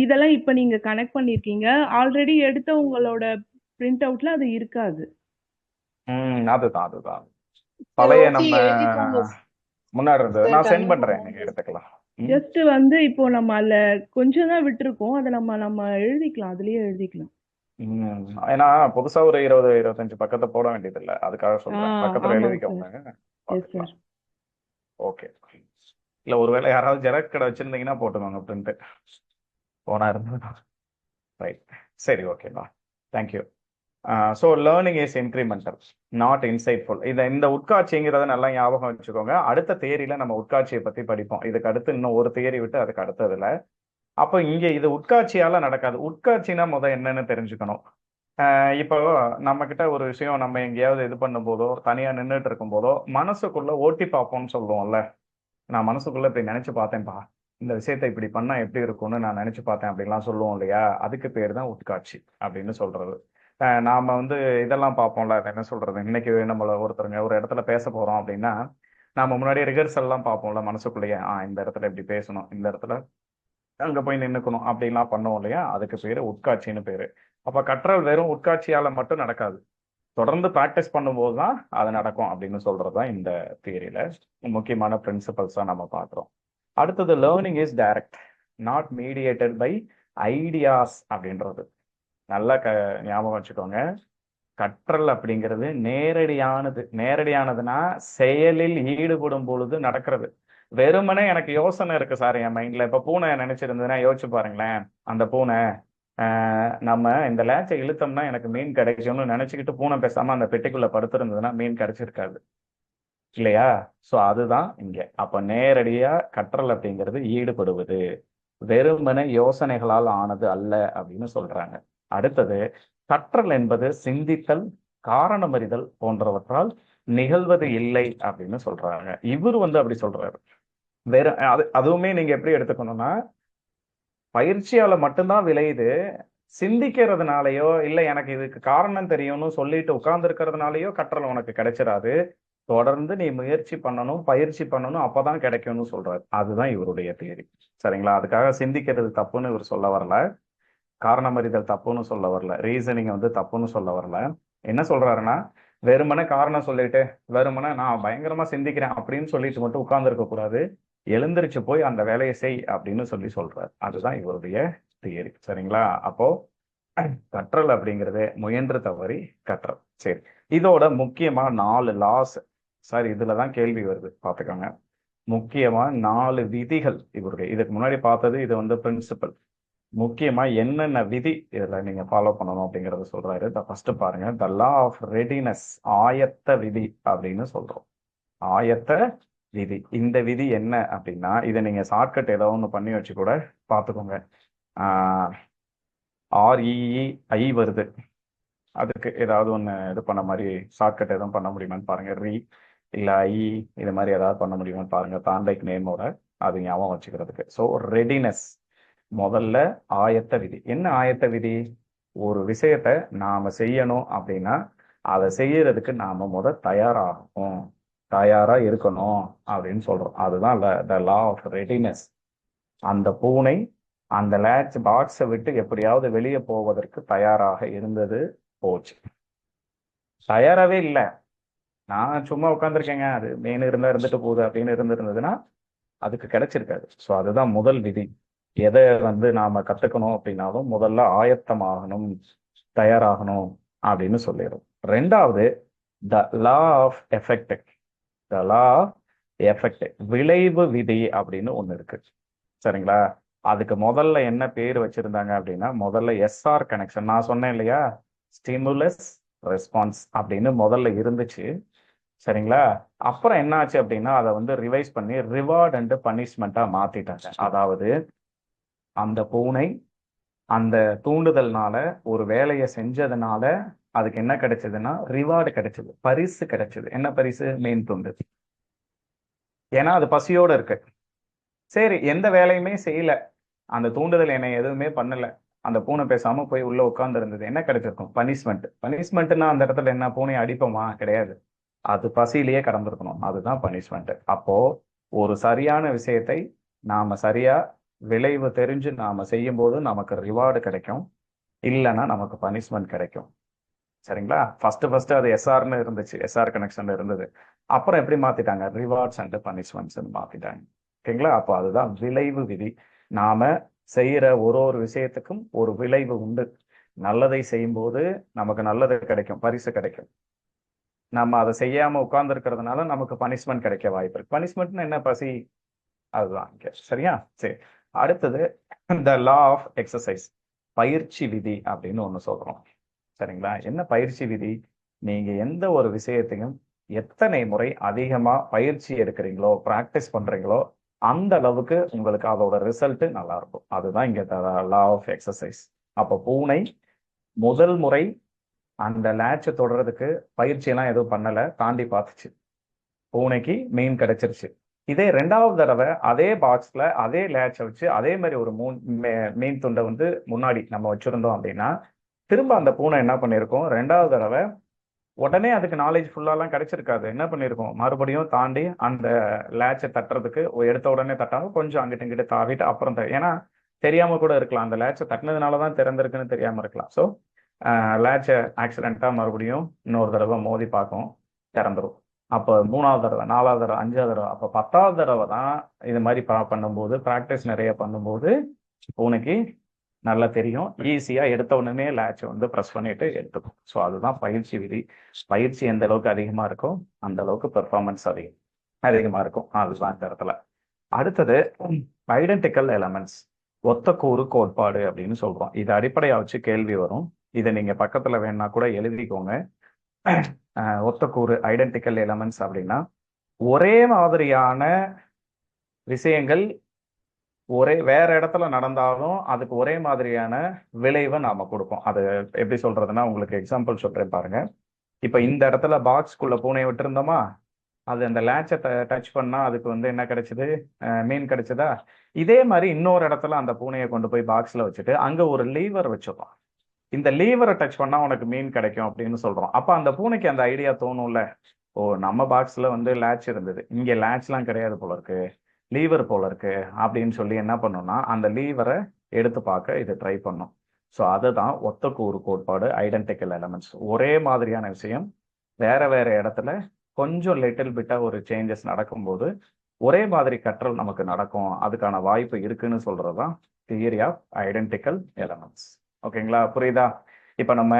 இதெல்லாம் இப்ப நீங்க கனெக்ட் பண்ணிருக்கீங்க. ஆல்ரெடி எடுத்த உங்களோட பிரிண்ட் அவுட்ல அது இருக்காது. அதுதான் பழைய ஓகே, நம்ம எழுதிக்கோங்க முன்னாடி இருந்தது சார். நான் சென்ட் பண்றேன், நீங்க எடுத்துக்கலாம். ஜஸ்ட் வந்து இப்போ நம்ம அதுல கொஞ்சம் தான் விட்டுருக்கோம். அதை நம்ம எழுதிக்கலாம், அதுலயே எழுதிக்கலாம். ஏன்னா புதுசா ஒரு 20-25 பக்கத்தை போட வேண்டியது இல்ல, அதுக்காக சொல்றேன். பக்கத்துல ஆமாங்க எழுதிக்கோங்க, சார். பார்த்துக்கலாம். ஓகே இல்ல ஒருவேளை யாராவது ஜெராக்ஸ் கடை வச்சிருந்தீங்கன்னா போட்டுக்கோங்க பிரிண்ட் போனா இருந்தது. ரைட் சரி ஓகேப்பா, thank you. So learning is incremental not insightful. இந்த உட்காட்சிங்கிறத நல்லா ஞாபகம் வச்சுக்கோங்க. அடுத்த தேரியில நம்ம உட்காட்சியை பத்தி படிப்போம். இதுக்கு அடுத்து இன்னும் ஒரு தேரி விட்டு அதுக்கு அடுத்ததுல. அப்போ இங்க இது உட்காட்சியால நடக்காது. உட்காட்சினா என்னன்னு தெரிஞ்சுக்கணும். இப்போ நம்ம கிட்ட ஒரு விஷயம் நம்ம எங்கேயாவது இது பண்ணும் போதோ தனியா நின்றுட்டு இருக்கும் போதோ மனசுக்குள்ள ஓட்டி பார்ப்போம்னு சொல்லுவோம்ல. நான் மனசுக்குள்ள இப்படி நினைச்சு பார்த்தேன்ப்பா, இந்த விஷயத்தை இப்படி பண்ணா எப்படி இருக்கும்னு நான் நினைச்சு பார்த்தேன் அப்படின்லாம் சொல்லுவோம் இல்லையா, அதுக்கு பேர் தான் உட்காட்சி அப்படின்னு சொல்றது. நாம இதெல்லாம் பார்ப்போம்ல, அது என்ன சொல்றது, இன்னைக்கு நம்மள ஒருத்தருங்க ஒரு இடத்துல பேச போறோம் அப்படின்னா நாம முன்னாடி ரிஹர்சல் எல்லாம் பார்ப்போம்ல மனசுக்குள்ளேயே. இந்த இடத்துல இப்படி பேசணும், இந்த இடத்துல அங்க போய் நின்னுக்கணும் அப்படின்லாம் பண்ணுவோம் இல்லையா, அதுக்கு பேரு உட்காட்சின்னு பேரு. அப்ப கற்றல் வெறும் உட்காட்சியால மட்டும் நடக்காது, தொடர்ந்து ப்ராக்டிஸ் பண்ணும்போது தான் அது நடக்கும் அப்படின்னு சொல்றதுதான் இந்த தியரியில முக்கியமான பிரின்சிபல்ஸா நம்ம பார்க்குறோம். அடுத்தது learning is direct not mediated by ideas அப்படின்றது. நல்லா ஞாபகம் வச்சுக்கோங்க. கற்றல் அப்படிங்கிறது நேரடியானதுன்னா செயலில் ஈடுபடும் பொழுது நடக்கிறது. வெறுமனே எனக்கு யோசனை இருக்கு சார் என் மைண்ட்ல, இப்ப பூனை நினைச்சிருந்ததுன்னா யோசிச்சு பாருங்களேன். அந்த பூனை நம்ம இந்த லேச்சை இழுத்தோம்னா எனக்கு மீன் கிடைக்கும்னு நினைச்சுக்கிட்டு பூனை பேசாம அந்த பெட்டிக்குள்ள படுத்திருந்ததுன்னா மீன் கிடைச்சிருக்காது இல்லையா? ஸோ அதுதான் இங்க. அப்ப நேரடியா கற்றல் அப்படிங்கிறது ஈடுபடுவது, வெறுமனே யோசனைகளால் ஆனது அல்ல அப்படின்னு சொல்றாங்க. அடுத்தது கற்றல் என்பது சிந்தித்தல், காரணமறிதல் போன்றவற்றால் நிகழ்வது இல்லை அப்படின்னு சொல்றாங்க. இவர் அப்படி சொல்றாரு. வேற அதுவுமே நீங்க எப்படி எடுத்துக்கணும்னா, பயிற்சியால மட்டும்தான் விளையுது. சிந்திக்கிறதுனாலயோ இல்ல எனக்கு இதுக்கு காரணம் தெரியும்னு சொல்லிட்டு உட்கார்ந்து இருக்கிறதுனாலயோ கற்றல் உனக்கு கிடைச்சிடாது. தொடர்ந்து நீ முயற்சி பண்ணணும், பயிற்சி பண்ணணும், அப்பதான் கிடைக்கும்னு சொல்றாரு. அதுதான் இவருடைய தியரி, சரிங்களா? அதுக்காக சிந்திக்கிறது தப்புன்னு இவர் சொல்ல வரல, காரணமறிதல் தப்புன்னு சொல்ல வரல, ரீசனிங் தப்புன்னு சொல்ல வரல. என்ன சொல்றாருன்னா, வெறுமனே காரணம் சொல்லிட்டு வெறுமனே நான் பயங்கரமா சிந்திக்கிறேன் அப்படின்னு சொல்லிட்டு மட்டும் உட்கார்ந்து இருக்க கூடாது, எழுந்திருச்சு போய் அந்த வேலையை செய் அப்படின்னு சொல்றாரு. அதுதான் இவருடைய தியரி, சரிங்களா? அப்போ கற்றல் அப்படிங்கிறது முயன்று தவறி கற்றல். சரி, இதோட முக்கியமா 4 லாஸ். சார் இதுலதான் கேள்வி வருது, பாத்துக்கோங்க. முக்கியமா 4 விதிகள் இவருடைய. இதுக்கு முன்னாடி பார்த்தது இது பிரின்சிபல். முக்கியமா என்னென்ன விதி இதுல நீங்க ஃபாலோ பண்ணணும் அப்படிங்கறத சொல்றாரு. ஃபர்ஸ்ட் பாருங்க, த லா ஆஃப் ரெடினஸ், ஆயத்த விதி அப்படின்னு சொல்றோம். ஆயத்த விதி. இந்த விதி என்ன அப்படின்னா, இதை நீங்க ஷார்ட்கட் ஏதோ ஒன்று பண்ணி வச்சு கூட பார்த்துக்கோங்க. REEI வருது, அதுக்கு ஏதாவது ஒன்று இது பண்ண மாதிரி ஷார்ட்கட் எதுவும் பண்ண முடியுமான்னு பாருங்க. இல்லை ஐ இது மாதிரி ஏதாவது பண்ண முடியுமான்னு பாருங்க தாண்டைக் நேமோட அது ஞாபகம் வச்சுக்கிறதுக்கு. ஸோ ரெடினஸ் முதல்ல ஆயத்த விதி. என்ன ஆயத்த விதி? ஒரு விஷயத்த நாம செய்யணும் அப்படின்னா அதை செய்யறதுக்கு நாம தயாராகணும், தயாரா இருக்கணும் அப்படின்னு சொல்றோம். அதுதான் த லா ஆஃப் ரெடினஸ். அந்த பூனை அந்த லேட்ச் பாக்ஸை விட்டு எப்படியாவது வெளியே போவதற்கு தயாராக இருந்தது, போச்சு. தயாராகவே இல்லை, நான் சும்மா உட்காந்துருக்கேங்க, அது மீன் இருந்தா இருந்துட்டு போகுது அப்படின்னு இருந்திருந்ததுன்னா அதுக்கு கிடைச்சிருக்காது. ஸோ அதுதான் முதல் விதி. எதை நாம கத்துக்கணும் அப்படின்னாலும் முதல்ல ஆயத்தமாகணும், தயாராகணும் அப்படின்னு சொல்லிடும். ரெண்டாவது the law of effect. The law of effect, விளைவு விதி அப்படின்னு ஒண்ணு இருக்கு. சரிங்களா? அதுக்கு முதல்ல என்ன பேர் வச்சிருந்தாங்க அப்படின்னா, முதல்ல எஸ்ஆர் கனெக்ஷன். நான் சொன்னேன் இல்லையா, ஸ்டிமுலஸ் ரெஸ்பான்ஸ் அப்படின்னு முதல்ல இருந்துச்சு. சரிங்களா? அப்புறம் என்ன ஆச்சு அப்படின்னா அதை ரிவைஸ் பண்ணி ரிவார்ட் அண்ட் பனிஷ்மெண்ட்டா மாத்திட்டாங்க. அதாவது அந்த பூனை அந்த தூண்டுதல்னால ஒரு வேலையை செஞ்சதுனால அதுக்கு என்ன கிடைச்சதுன்னா ரிவார்டு கிடைச்சது, பரிசு கிடைச்சது. என்ன பரிசு? மீன் துண்டு. ஏன்னா அது பசியோட இருக்கு. சரி, எந்த வேலையுமே செய்யல, அந்த தூண்டுதல் என்னை எதுவுமே பண்ணல, அந்த பூனை பேசாம போய் உள்ள உட்கார்ந்து இருந்தது, என்ன கிடைச்சிருக்கும்? பனிஷ்மெண்ட். பனிஷ்மெண்ட்னா அந்த இடத்துல என்ன, பூனை அடிப்போமா? கிடையாது, அது பசியிலேயே கடந்திருக்கணும், அதுதான் பனிஷ்மெண்ட். அப்போ ஒரு சரியான விஷயத்தை நாம சரியா விளைவு தெரிஞ்சு நாம செய்யும் போது நமக்கு ரிவார்டு கிடைக்கும், இல்லைன்னா நமக்கு பனிஷ்மெண்ட் கிடைக்கும். சரிங்களா? ஃபர்ஸ்ட் அது எஸ்ஆர்னு இருந்துச்சு, எஸ்ஆர் கனெக்ஷன் இருந்தது. அப்புறம் எப்படி மாத்திட்டாங்க? ரிவார்ட்ஸ் அண்ட் பனிஷ்மெண்ட்ஸ் மாத்திட்டாங்க. ஓகேங்களா? அப்போ அதுதான் விளைவு விதி. நாம செய்யற ஒரு விஷயத்துக்கும் ஒரு விளைவு உண்டு. நல்லதை செய்யும் போது நமக்கு நல்லது கிடைக்கும், பரிசு கிடைக்கும். நம்ம அதை செய்யாம உட்கார்ந்து இருக்கிறதுனால நமக்கு பனிஷ்மெண்ட் கிடைக்க வாய்ப்பு இருக்கு. பனிஷ்மெண்ட்னு என்ன? பசி. அதுதான் இங்க. சரியா? சரி, அடுத்தது த லா ஆஃப் எக்ஸசைஸ், பயிற்சி விதி அப்படின்னு ஒண்ணு சொல்றோம். சரிங்களா? என்ன பயிற்சி விதி? நீங்க எந்த ஒரு விஷயத்தையும் எத்தனை முறை அதிகமா பயிற்சி எடுக்கிறீங்களோ, பிராக்டிஸ் பண்றீங்களோ, அந்த அளவுக்கு உங்களுக்கு அதோட ரிசல்ட் நல்லா இருக்கும். அதுதான் இங்க லா ஆஃப் எக்ஸசைஸ். அப்போ பூனை முதல் முறை அந்த லேட்சை தொடர்றதுக்கு பயிற்சி எல்லாம் எதுவும் பண்ணல, தாண்டி பார்த்துச்சு, பூனைக்கு மீன் கிடைச்சிருச்சு. இதே ரெண்டாவது தடவை அதே பாக்ஸ்ல அதே லேட்சை வச்சு அதே மாதிரி ஒரு மீன் துண்டை முன்னாடி நம்ம வச்சிருந்தோம் அப்படின்னா திரும்ப அந்த பூனை என்ன பண்ணிருக்கோம்? ரெண்டாவது தடவை உடனே அதுக்கு நாலேஜ் ஃபுல்லாலாம் கிடைச்சிருக்காது. என்ன பண்ணிருக்கோம்? மறுபடியும் தாண்டி அந்த லேட்சை தட்டுறதுக்கு எடுத்த உடனே தட்டாம கொஞ்சம் அங்கிட்டு இங்கிட்டு தாவிட்டு அப்புறம் ஏன்னா தெரியாம கூட இருக்கலாம், அந்த லேட்சை தட்டினதுனாலதான் திறந்திருக்குன்னு தெரியாம இருக்கலாம். ஸோ லேட்சை ஆக்சிடென்ட்டா மறுபடியும் இன்னொரு தடவை மோதி பார்க்கும், திறந்துரும். அப்போ 3வது தடவை, 4வது தடவை, 5வது தடவை, அப்போ 10வது தடவை தான் இது மாதிரி பண்ணும்போது, ப்ராக்டிஸ் நிறைய பண்ணும்போது பூனைக்கு நல்லா தெரியும், ஈஸியா எடுத்த உடனே லேட்சை ப்ரெஸ் பண்ணிட்டு எடுத்துக்கும். ஸோ அதுதான் பயிற்சி விதி. பயிற்சி எந்த அளவுக்கு அதிகமா இருக்கோ அந்த அளவுக்கு பெர்ஃபார்மன்ஸ் அதிகமா இருக்கும். அதுதான் இந்த இடத்துல. அடுத்தது ஐடென்டிக்கல் எலமெண்ட்ஸ், ஒத்த கூறு கோட்பாடு அப்படின்னு சொல்றோம். இதை அடிப்படையா வச்சு கேள்வி வரும். இதை நீங்க பக்கத்துல வேணா கூட எழுதிக்கோங்க. ஒத்த கூறு, ஐடென்டிக்கல் எலமெண்ட்ஸ் அப்படின்னா ஒரே மாதிரியான விஷயங்கள் வேற இடத்துல நடந்தாலும் அதுக்கு ஒரே மாதிரியான விளைவை நாம கொடுப்போம். அது எப்படி சொல்றதுன்னா, உங்களுக்கு எக்ஸாம்பிள் சொல்றேன் பாருங்க. இப்ப இந்த இடத்துல பாக்ஸ்குள்ள பூனையை விட்டுருந்தோமா, அது அந்த லேட்சை டச் பண்ணா அதுக்கு என்ன கிடைச்சது? மீன் கிடைச்சதா? இதே மாதிரி இன்னொரு இடத்துல அந்த பூனையை கொண்டு போய் பாக்ஸ்ல வச்சுட்டு அங்க ஒரு லீவர் வச்சிருக்கோம், இந்த லீவரை டச் பண்ணா உனக்கு மீன் கிடைக்கும் அப்படின்னு சொல்றோம். அப்ப அந்த பூனைக்கு அந்த ஐடியா தோணும்ல, ஓ நம்ம பாக்ஸ்ல லேட்ச் இருந்தது, இங்க லேட்ச்லாம் கிடையாது போல இருக்கு, லீவர் போல இருக்கு அப்படின்னு சொல்லி என்ன பண்ணும்னா அந்த லீவரை எடுத்து பார்க்க இது ட்ரை பண்ணும். ஸோ அதுதான் ஒத்த கூறு கோட்பாடு, ஐடென்டிக்கல் எலமெண்ட்ஸ். ஒரே மாதிரியான விஷயம் வேற வேற இடத்துல கொஞ்சம் லிட்டில் பிட்டா ஒரு சேஞ்சஸ் நடக்கும்போது ஒரே மாதிரி கற்றல் நமக்கு நடக்கும், அதுக்கான வாய்ப்பு இருக்குன்னு சொல்றதுதான் தியரி ஆஃப் ஐடென்டிக்கல் எலமெண்ட்ஸ். ஓகேங்களா? புரியுதா? இப்ப நம்ம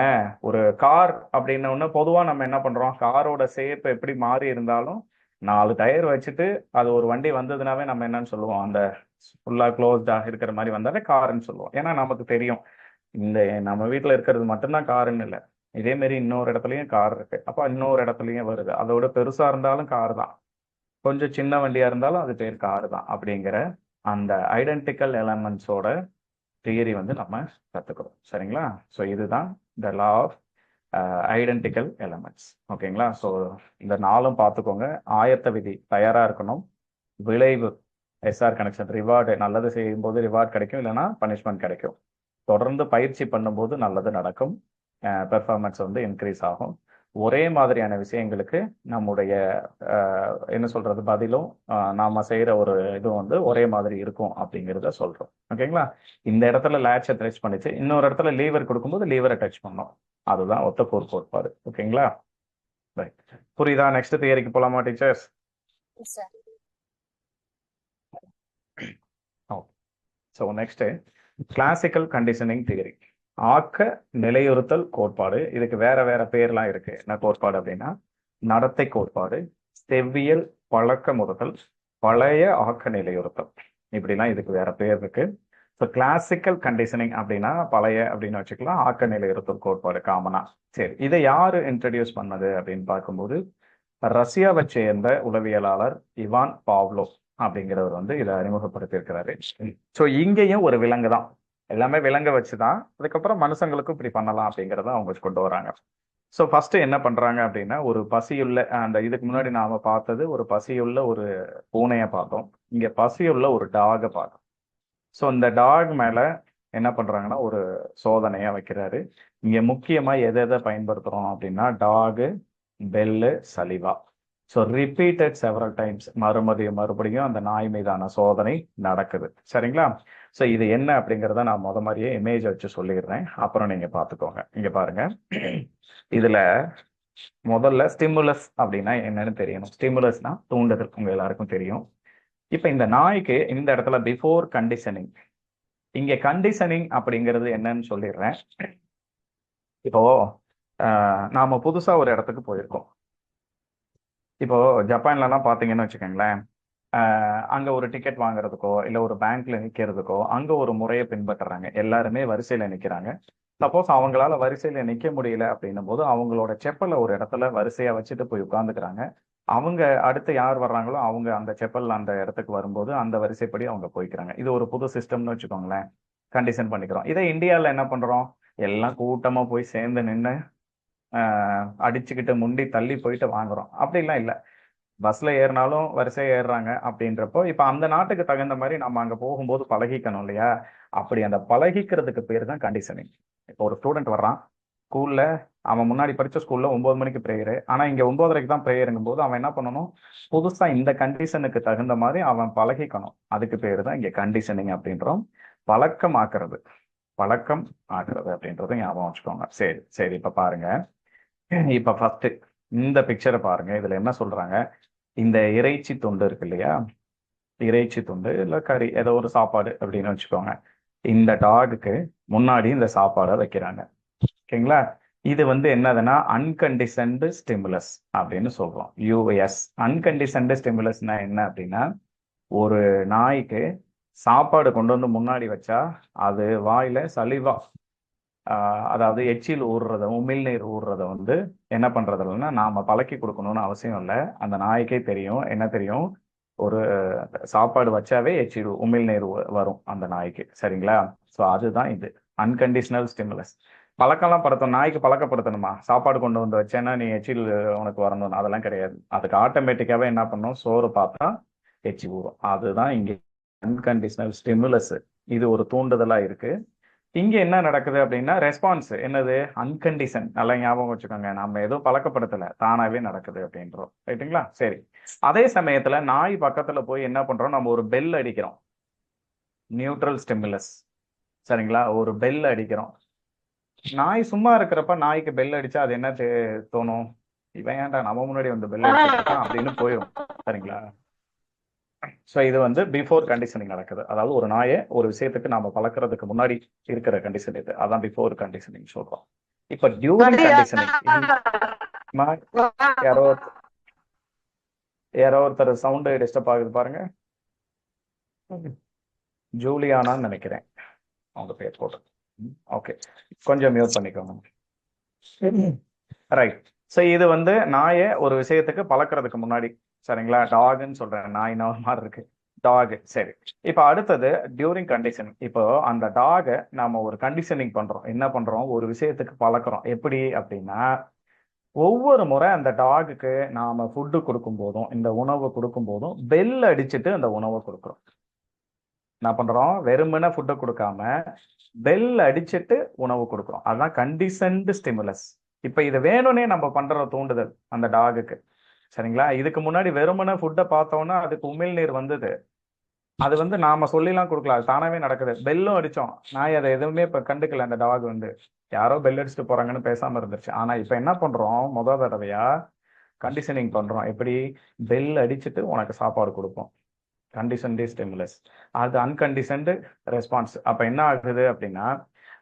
ஒரு கார் அப்படின்னு ஒண்ணு பொதுவா நம்ம என்ன பண்றோம், காரோட ஷேப் எப்படி மாறி இருந்தாலும் 4 டயர் வச்சுட்டு அது ஒரு வண்டி வந்ததுனாவே நம்ம என்னன்னு சொல்லுவோம், அந்த ஃபுல்லா க்ளோஸ்டா இருக்கிற மாதிரி வந்தாலே காருன்னு சொல்லுவோம். ஏன்னா நமக்கு தெரியும் இந்த நம்ம வீட்டுல இருக்கிறது மட்டும்தான் காருன்னு இல்லை, இதே மாதிரி இன்னொரு இடத்துலயும் கார் இருக்கு, அப்ப இன்னொரு இடத்துலயும் வருது, அதோட பெருசா இருந்தாலும் கார் தான், கொஞ்சம் சின்ன வண்டியா இருந்தாலும் அது பேர் காரு தான். அப்படிங்கிற அந்த ஐடென்டிக்கல் எலமெண்ட்ஸோட தியரி நம்ம கத்துக்கிறோம். சரிங்களா? ஸோ இதுதான் த லா ஆஃப் ஐடென்டிக்கல் எலமெண்ட்ஸ். ஓகேங்களா? ஸோ இந்த நாளும் பார்த்துக்கோங்க. ஆயத்த விதி தயாராக இருக்கணும். விளைவு எஸ்ஆர் கனெக்ஷன், ரிவார்டு நல்லது செய்யும்போது ரிவார்ட் கிடைக்கும், இல்லைன்னா பனிஷ்மெண்ட் கிடைக்கும். தொடர்ந்து பயிற்சி பண்ணும்போது நல்லது நடக்கும், பெர்ஃபார்மன்ஸ் வந்து இன்க்ரீஸ் ஆகும். ஒரே மாதிரியான விஷயங்களுக்கு நம்முடைய என்ன சொல்றது பதிலும் நாம செய்யற ஒரு இதுவும் வந்து ஒரே மாதிரி இருக்கும் அப்படிங்கிறத சொல்றோம். ஓகேங்களா? இந்த இடத்துல லேட்சை டச் பண்ணிச்சு, இன்னொரு இடத்துல லீவர் கொடுக்கும்போது லீவரை டச் பண்ணோம். அதுதான் ஒத்தக்கூறு கோட்பாடு. ஓகேங்களா? ரைட், புரியுதா? நெக்ஸ்ட் தியரிக்கு போலாமா teachers? Sir so next classical conditioning theory, ஆக்க நிலையுறுத்தல் கோட்பாடு. இதுக்கு வேற வேற பேர்லாம் இருக்கு. என்ன கோட்பாடு அப்படின்னா நடத்தை கோட்பாடு, செவ்வியல் பழக்க முறுத்தல், பழைய ஆக்க நிலையுறுத்தல், இப்படிலாம் இதுக்கு வேற பேர் இருக்கு. ஸோ கிளாசிக்கல் கண்டிஷனிங் அப்படின்னா பழைய அப்படின்னு வச்சுக்கலாம், ஆக்க நிலையுறுத்தல் கோட்பாடு காமனா. சரி, இதை யாரு இன்ட்ரடியூஸ் பண்ணது அப்படின்னு பார்க்கும்போது ரஷ்யாவை சேர்ந்த உளவியலாளர் இவான் பாவ்லோ அப்படிங்கிறவர் வந்து இதை அறிமுகப்படுத்தியிருக்கிறாரு. ஸோ இங்கேயும் ஒரு விலங்கு தான், எல்லாமே விலங்கை வச்சுதான் அதுக்கப்புறம் மனுஷங்களுக்கும் இப்படி பண்ணலாம் அப்படிங்கிறத அவங்க கொண்டு வராங்க. ஸோ ஃபர்ஸ்ட் என்ன பண்றாங்க அப்படின்னா, ஒரு பசியுள்ள அந்த இதுக்கு முன்னாடி நாம பார்த்தது ஒரு பசியுள்ள ஒரு பூனையை பார்த்தோம், இங்க பசியுள்ள ஒரு டாகை பார்த்தோம். ஸோ இந்த டாக் மேல என்ன பண்றாங்கன்னா ஒரு சோதனையா வைக்கிறாரு. இங்க முக்கியமா எதை எதை பயன்படுத்துறோம் அப்படின்னா dog, bell, சலிவா. So repeated several times, மறுபடியும் அந்த நாய் மீதான சோதனை நடக்குது. சரிங்களா? ஸோ இது என்ன அப்படிங்கிறத நான் மாதிரியே இமேஜ் வச்சு சொல்லிடுறேன், அப்புறம் நீங்க பார்த்துக்கோங்க. இங்க பாருங்க, இதுல முதல்ல ஸ்டிமுலஸ் அப்படின்னா என்னன்னு தெரியணும். ஸ்டிமுலஸ்னா தூண்டுதல், உங்க எல்லாருக்கும் தெரியும். இப்ப இந்த நாய்க்கு இந்த இடத்துல பிஃபோர் கண்டிஷனிங், இங்க கண்டிஷனிங் அப்படிங்கிறது என்னன்னு சொல்லிடுறேன். இப்போ நாம புதுசா ஒரு இடத்துக்கு போயிருக்கோம். இப்போ ஜப்பான்லலாம் பார்த்தீங்கன்னு வச்சுக்கோங்களேன், அங்க ஒரு டிக்கெட் வாங்குறதுக்கோ இல்லை ஒரு பேங்க்ல நிற்கிறதுக்கோ அங்க ஒரு முறையை பின்பற்றுறாங்க. எல்லாருமே வரிசையில நிற்கிறாங்க. சப்போஸ் அவங்களால வரிசையில நிற்க முடியல அப்படின்னும் போது அவங்களோட செப்பலை ஒரு இடத்துல வரிசையா வச்சுட்டு போய் உட்காந்துக்கிறாங்க. அவங்க அடுத்து யார் வர்றாங்களோ அவங்க அந்த செப்பல் அந்த இடத்துக்கு வரும்போது அந்த வரிசைப்படி அவங்க போய்க்கிறாங்க. இது ஒரு புது சிஸ்டம்னு வச்சுக்கோங்களேன், கண்டிஷன் பண்ணிக்கிறோம். இதே இந்தியாவில் என்ன பண்றோம், எல்லாம் கூட்டமா போய் சேர்ந்து நின்று அடிச்சுக்கிட்டு முண்டி தள்ளி போயிட்டு வாங்குறோம். அப்படிலாம் இல்லை, பஸ்ல ஏறினாலும் வரிசையா ஏறுறாங்க. அப்படின்றப்போ இப்ப அந்த நாட்டுக்கு தகுந்த மாதிரி நம்ம அங்க போகும்போது பழகிக்கணும் இல்லையா? அப்படி அந்த பழகிக்கிறதுக்கு பேர் தான் கண்டிஷனிங். இப்போ ஒரு ஸ்டூடெண்ட் வர்றான் ஸ்கூல்ல, அவன் முன்னாடி படிச்ச ஸ்கூல்ல 9 மணிக்கு ப்ரேயரு, ஆனா இங்க 9:30க்கு தான் ப்ரேயருங்கும் போது அவன் என்ன பண்ணணும், புதுசா இந்த கண்டிஷனுக்கு தகுந்த மாதிரி அவன் பழகிக்கணும். அதுக்கு பேரு தான் இங்க கண்டிஷனிங் அப்படின்றோம். பழக்கம் ஆக்குறது அப்படின்றத ஞாபகம் வச்சுக்கோங்க. சரி சரி, இப்ப பாருங்க, இப்ப ஃபர்ஸ்ட் இந்த பிக்சரை பாருங்க. இதுல என்ன சொல்றாங்க, இந்த இறைச்சி துண்டு இருக்கு இல்லையா, இறைச்சி துண்டு இல்ல கறி ஏதோ ஒரு சாப்பாடு அப்படின்னு வச்சுக்கோங்க. இந்த டாகுக்கு முன்னாடி இந்த சாப்பாடை வைக்கிறாங்க. ஓகேங்களா? இது வந்து என்னதுன்னா அன்கண்டிஷன்டு ஸ்டிமுலஸ் அப்படின்னு சொல்றோம். யூஎஸ் அன்கண்டிஷன்டு ஸ்டிமுலஸ்னா என்ன அப்படின்னா, ஒரு நாய்க்கு சாப்பாடு கொண்டு வந்து முன்னாடி வச்சா அது வாயில சலிவா, அதாவது எச்சில் ஊறுறத, உமிழ்நீர் ஊறுறத வந்து என்ன பண்றது இல்லைன்னா நாம பழக்கி கொடுக்கணும்னு அவசியம் இல்லை. அந்த நாய்க்கே தெரியும், என்ன தெரியும், ஒரு சாப்பாடு வச்சாவே எச்சில் உமிழ்நீர் வரும் அந்த நாய்க்கு. சரிங்களா? ஸோ அதுதான் இது அன்கண்டிஷனல் ஸ்டிமுலஸ். பழக்கம்லாம் படுத்தணும், நாய்க்கு பழக்கப்படுத்தணுமா, சாப்பாடு கொண்டு வந்து வச்சேன்னா நீ எச்சில் உனக்கு வரணும்னு அதெல்லாம் கிடையாது. அதுக்கு ஆட்டோமேட்டிக்காவே என்ன பண்ணும், சோறு பார்த்தா எச்சி ஊறும். அதுதான் இங்கே அன்கண்டிஷனல் ஸ்டிமுலஸ். இது ஒரு தூண்டுதலா இருக்கு. இங்க என்ன நடக்குது அப்படின்னா ரெஸ்பான்ஸ் என்னது, அன்கண்டிஷன். நல்லா ஞாபகம் வச்சுக்கோங்க, நம்ம எதுவும் பழக்கப்படுத்தல, தானாவே நடக்குது அப்படின்றோம். ரைட்டுங்களா? சரி, அதே சமயத்துல நாய் பக்கத்துல போய் என்ன பண்றோம், நம்ம ஒரு பெல் அடிக்கிறோம், நியூட்ரல் ஸ்டிமுலஸ். சரிங்களா? ஒரு பெல் அடிக்கிறோம். நாய் சும்மா இருக்கிறப்ப நாய்க்கு பெல் அடிச்சா அது என்ன தோணும், இவன் ஏன்டா நம்ம முன்னாடி வந்து பெல் அடிச்சிருக்கான் அப்படின்னு போயிடும். சரிங்களா? ஸோ இது வந்து பிஃபோர் கண்டிஷனிங் நடக்குது. அதாவது ஒரு நாயை ஒரு விஷயத்துக்கு நாம பழக்கிறதுக்கு முன்னாடி இருக்கிற கண்டிஷன் இது, அதான் பிஃபோர் கண்டிஷனிங் சொல்றோம். இப்ப டியூரிங் கண்டிஷனிங், யாரோ ஒருத்தர் சவுண்டு டிஸ்டர்ப் ஆகுது பாருங்க, ஜூலியானான்னு நினைக்கிறேன் அவங்க பேர் போட்டு. ஓகே, கொஞ்சம் மியூட் பண்ணிக்கோங்க. ரைட். ஸோ இது வந்து நாயை ஒரு விஷயத்துக்கு பழக்கிறதுக்கு முன்னாடி. சரிங்களா? டாக்னு சொல்றேன், நாய் மாதிரி இருக்கு. டாக். சரி. இப்ப அடுத்தது டியூரிங் கண்டிஷன். இப்போ அந்த டாகை நாம ஒரு கண்டிஷனிங் பண்றோம். என்ன பண்றோம்? ஒரு விஷயத்துக்கு பழக்கிறோம். எப்படி அப்படின்னா, ஒவ்வொரு முறை அந்த டாகுக்கு நாம ஃபுட்டு கொடுக்கும் போதும், இந்த உணவு கொடுக்கும் போதும் பெல் அடிச்சுட்டு அந்த உணவை கொடுக்குறோம். என்ன பண்றோம்? வெறுமனே ஃபுட்டை கொடுக்காம பெல் அடிச்சுட்டு உணவு கொடுக்குறோம். அதுதான் கண்டிஷன்டு ஸ்டிமுலஸ். இப்ப இது வேணும்னே நம்ம பண்ற தூண்டுதல் அந்த டாகுக்கு. சரிங்களா? இதுக்கு முன்னாடி வெறுமனே ஃபுட்டை பார்த்தோன்னா அதுக்கு உமிழ்நீர் வந்தது. அது வந்து நாம சொல்லிலாம் கொடுக்கல. அது தானாவே நடக்குது. பெல்லும் அடிச்சோம். நாய் அதை எதுவுமே இப்ப கண்டுக்கல. அந்த டாக் வந்து யாரோ பெல் அடிச்சுட்டு போறாங்கன்னு பேசாம இருந்துருச்சு. ஆனா இப்ப என்ன பண்றோம்? முதல் தடவையா கண்டிஷனிங் பண்றோம். எப்படி? பெல் அடிச்சுட்டு உனக்கு சாப்பாடு கொடுப்போம். Conditioned stimulus. அது அன்கண்டிஷன்டு ரெஸ்பான்ஸ். அப்ப என்ன ஆகுது அப்படின்னா,